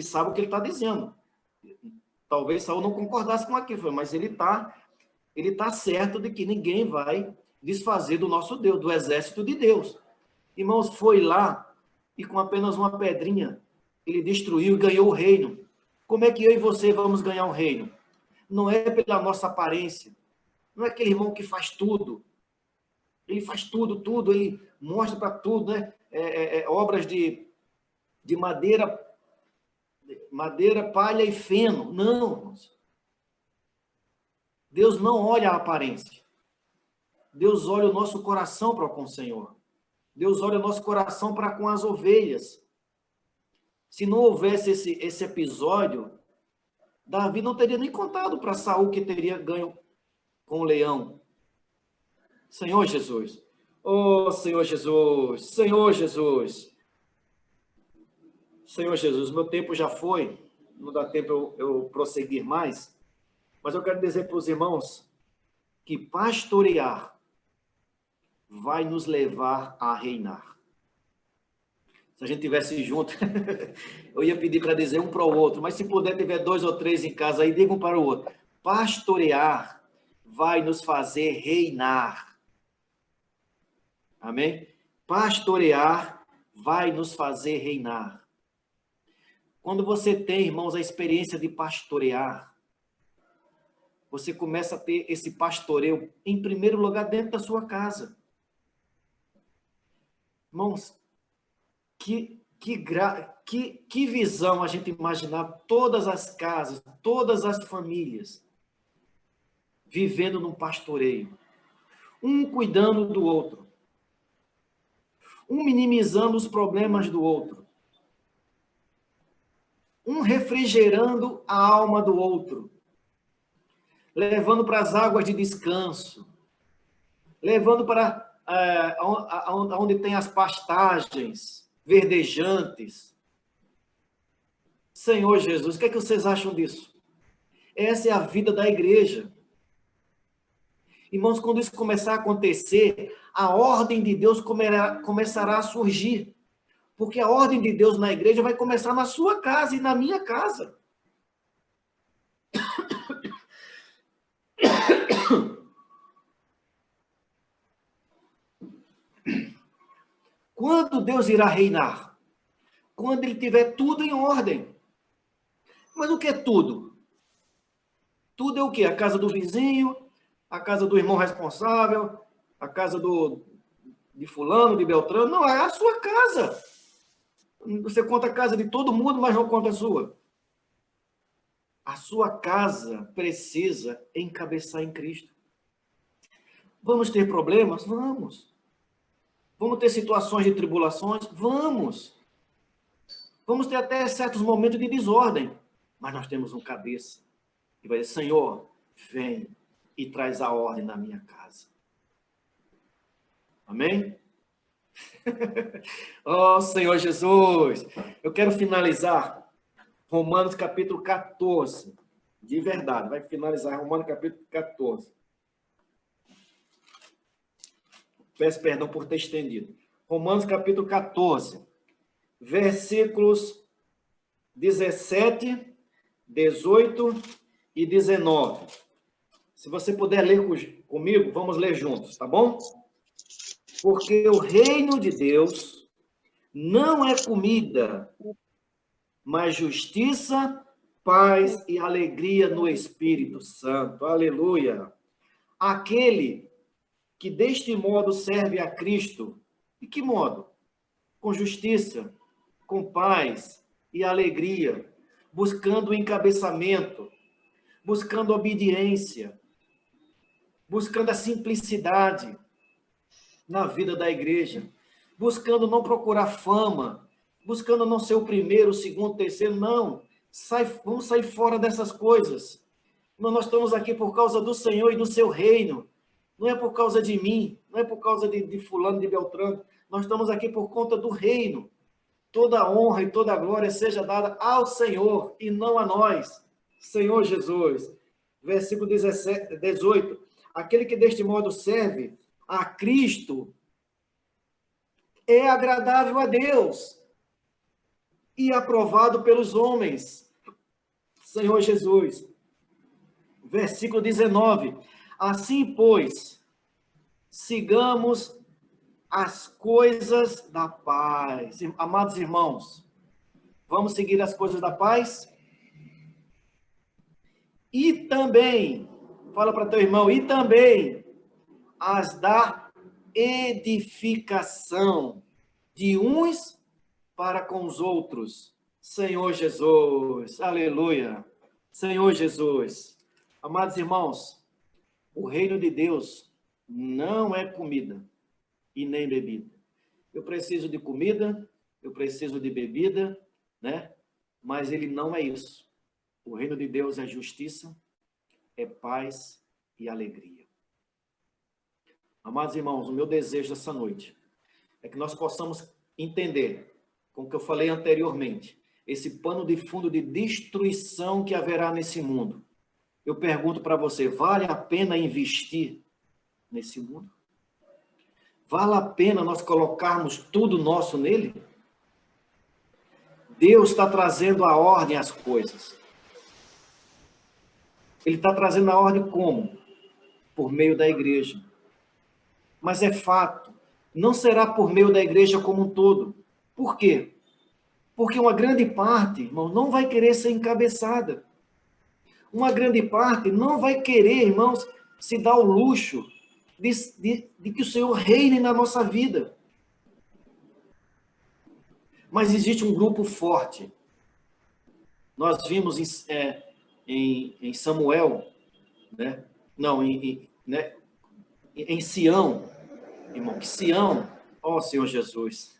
sabe o que ele está dizendo. Talvez Saul não concordasse com aquilo, mas ele tá certo de que ninguém vai desfazer do nosso Deus, do exército de Deus. Irmãos, foi lá e com apenas uma pedrinha, ele destruiu e ganhou o reino. Como é que eu e você vamos ganhar um reino? Não é pela nossa aparência, não é aquele irmão que faz tudo. Ele faz tudo, ele mostra para tudo, né? Obras de madeira, palha e feno. Não, irmãos. Deus não olha a aparência. Deus olha o nosso coração para com o Senhor. Deus olha o nosso coração para com as ovelhas. Se não houvesse esse episódio, Davi não teria nem contado para Saul que teria ganho com o leão. Senhor Jesus. Oh, Senhor Jesus. Senhor Jesus. Senhor Jesus, meu tempo já foi. Não dá tempo eu prosseguir mais. Mas eu quero dizer para os irmãos que pastorear vai nos levar a reinar. Se a gente tivesse junto, eu ia pedir para dizer um para o outro, mas se puder, tiver 2 ou 3 em casa aí, diga um para o outro. Pastorear vai nos fazer reinar. Amém? Pastorear vai nos fazer reinar. Quando você tem, irmãos, a experiência de pastorear, você começa a ter esse pastoreio, em primeiro lugar, dentro da sua casa. Irmãos, que visão a gente imaginar todas as casas, todas as famílias vivendo num pastoreio. Um cuidando do outro. Um minimizando os problemas do outro. Um refrigerando a alma do outro. Levando para as águas de descanso. Levando para onde tem as pastagens verdejantes. Senhor Jesus, o que é que vocês acham disso? Essa é a vida da igreja. Irmãos, quando isso começar a acontecer, a ordem de Deus começará a surgir. Porque a ordem de Deus na igreja vai começar na sua casa e na minha casa. Quando Deus irá reinar? Quando ele tiver tudo em ordem. Mas o que é tudo? Tudo é o quê? A casa do vizinho, a casa do irmão responsável, a casa de fulano, de Beltrano. Não, é a sua casa. Você conta a casa de todo mundo, mas não conta a sua. A sua casa precisa encabeçar em Cristo. Vamos ter problemas? Vamos. Vamos ter situações de tribulações? Vamos. Vamos ter até certos momentos de desordem. Mas nós temos um cabeça que vai dizer, Senhor, vem e traz a ordem na minha casa. Amém? Oh, Senhor Jesus. Eu quero finalizar Romanos capítulo 14. De verdade, vai finalizar Romanos capítulo 14. Peço perdão por ter estendido. Romanos capítulo 14, versículos 17, 18 e 19. Se você puder ler comigo, vamos ler juntos, tá bom? Porque o reino de Deus não é comida, mas justiça, paz e alegria no Espírito Santo. Aleluia! Aquele que deste modo serve a Cristo. De que modo? Com justiça, com paz e alegria, buscando o encabeçamento, buscando obediência, buscando a simplicidade na vida da igreja, buscando não procurar fama, buscando não ser o primeiro, o segundo, o terceiro, não. Vamos sair fora dessas coisas. Nós estamos aqui por causa do Senhor e do seu reino. Não é por causa de mim, não é por causa de fulano, de Beltrano. Nós estamos aqui por conta do reino. Toda a honra e toda a glória seja dada ao Senhor e não a nós. Senhor Jesus. Versículo 18. Aquele que deste modo serve a Cristo é agradável a Deus e aprovado pelos homens. Senhor Jesus. Versículo 19. Assim, pois, sigamos as coisas da paz. Amados irmãos, vamos seguir as coisas da paz? E também, fala para teu irmão, e também as da edificação de uns para com os outros. Senhor Jesus, aleluia. Senhor Jesus. Amados irmãos, o reino de Deus não é comida e nem bebida. Eu preciso de comida, eu preciso de bebida, né? Mas ele não é isso. O reino de Deus é justiça, é paz e alegria. Amados irmãos, o meu desejo essa noite é que nós possamos entender, com o que eu falei anteriormente, esse pano de fundo de destruição que haverá nesse mundo. Eu pergunto para você, vale a pena investir nesse mundo? Vale a pena nós colocarmos tudo nosso nele? Deus está trazendo a ordem às coisas. Ele está trazendo a ordem como? Por meio da igreja. Mas é fato, não será por meio da igreja como um todo. Por quê? Porque uma grande parte, irmão, não vai querer ser encabeçada. Uma grande parte não vai querer, irmãos, se dar o luxo de que o Senhor reine na nossa vida. Mas existe um grupo forte. Nós vimos em Samuel, né? Não, em Sião, irmão, que Sião, ó Senhor Jesus,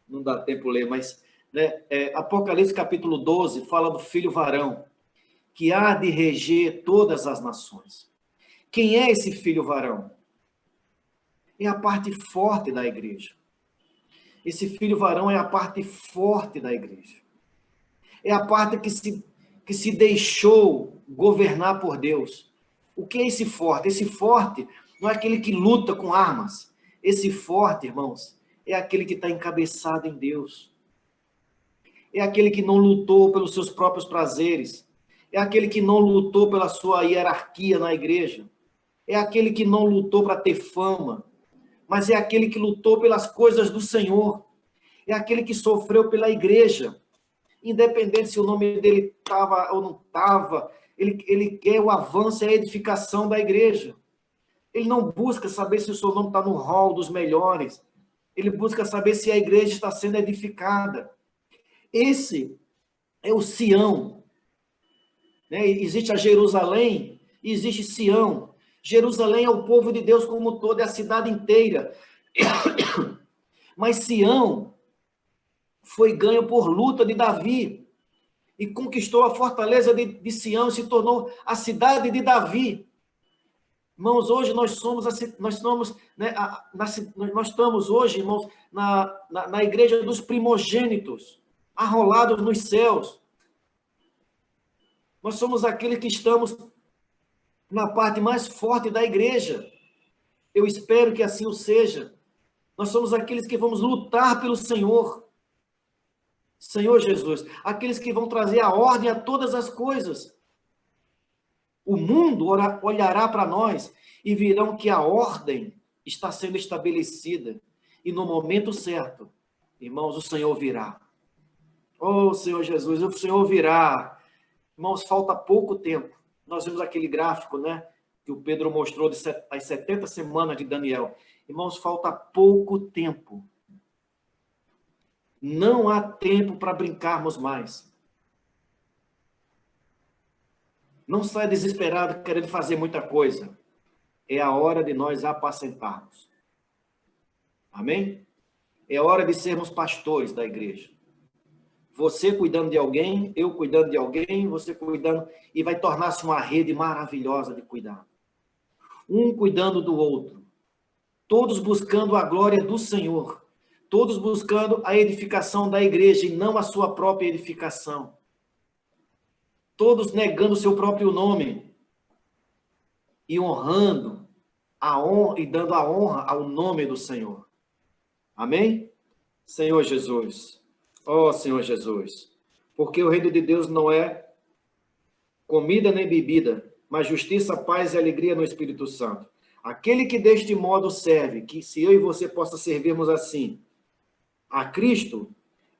não dá tempo ler, mas né, Apocalipse capítulo 12 fala do filho varão, que há de reger todas as nações. Quem é esse filho varão? É a parte forte da igreja. Esse filho varão é a parte forte da igreja. É a parte que se deixou governar por Deus. O que é esse forte? Esse forte não é aquele que luta com armas. Esse forte, irmãos, é aquele que está encabeçado em Deus. É aquele que não lutou pelos seus próprios prazeres. É aquele que não lutou pela sua hierarquia na igreja. É aquele que não lutou para ter fama. Mas é aquele que lutou pelas coisas do Senhor. É aquele que sofreu pela igreja. Independente se o nome dele estava ou não estava, ele quer o avanço e a edificação da igreja. Ele não busca saber se o seu nome está no hall dos melhores. Ele busca saber se a igreja está sendo edificada. Esse é o Sião. Né? Existe a Jerusalém e existe Sião. Jerusalém é o povo de Deus como todo, é a cidade inteira. Mas Sião foi ganho por luta de Davi e conquistou a fortaleza de Sião e se tornou a cidade de Davi. Irmãos, hoje nós estamos hoje, irmãos, na igreja dos primogênitos, arrolados nos céus. Nós somos aqueles que estamos na parte mais forte da igreja. Eu espero que assim o seja. Nós somos aqueles que vamos lutar pelo Senhor. Senhor Jesus, aqueles que vão trazer a ordem a todas as coisas. O mundo olhará para nós e virão que a ordem está sendo estabelecida. E no momento certo, irmãos, o Senhor virá. Oh, Senhor Jesus, o Senhor virá. Irmãos, falta pouco tempo. Nós vimos aquele gráfico, né, que o Pedro mostrou das 70 semanas de Daniel. Irmãos, falta pouco tempo. Não há tempo para brincarmos mais. Não saia desesperado querendo fazer muita coisa. É a hora de nós apacentarmos. Amém? É hora de sermos pastores da igreja. Você cuidando de alguém, eu cuidando de alguém, você cuidando, e vai tornar-se uma rede maravilhosa de cuidar. um cuidando do outro, todos buscando a glória do Senhor, todos buscando a edificação da igreja e não a sua própria edificação, todos negando o seu próprio nome e honrando a honra e dando a honra ao nome do Senhor. Amém? Senhor Jesus, ó Senhor Jesus, porque o reino de Deus não é comida nem bebida, mas justiça, paz e alegria no Espírito Santo. Aquele que deste modo serve, que se eu e você possa servirmos assim, a Cristo,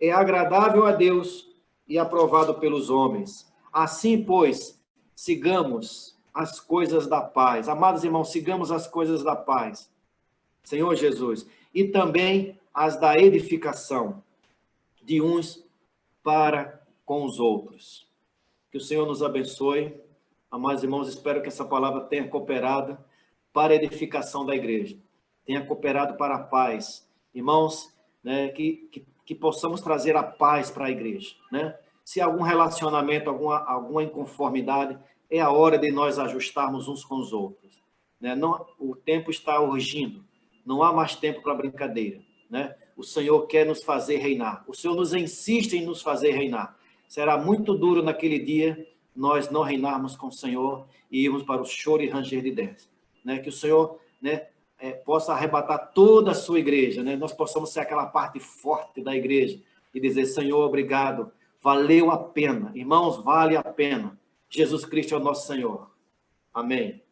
é agradável a Deus e aprovado pelos homens. Assim, pois, sigamos as coisas da paz. Amados irmãos, sigamos as coisas da paz, Senhor Jesus, e também as da edificação de uns para com os outros. Que o Senhor nos abençoe. Amados irmãos, espero que essa palavra tenha cooperado para a edificação da igreja, tenha cooperado para a paz. Irmãos, né, que possamos trazer a paz para a igreja, né? Se há algum relacionamento, alguma inconformidade, é a hora de nós ajustarmos uns com os outros, né? Não, o tempo está urgindo, não há mais tempo para brincadeira, né? O Senhor quer nos fazer reinar, o Senhor nos insiste em nos fazer reinar. Será muito duro naquele dia nós não reinarmos com o Senhor e irmos para o choro e ranger de dentes, né? Que o Senhor, né, possa arrebatar toda a sua igreja, né? Nós possamos ser aquela parte forte da igreja e dizer: Senhor, obrigado, valeu a pena. Irmãos, vale a pena. Jesus Cristo é o nosso Senhor. Amém.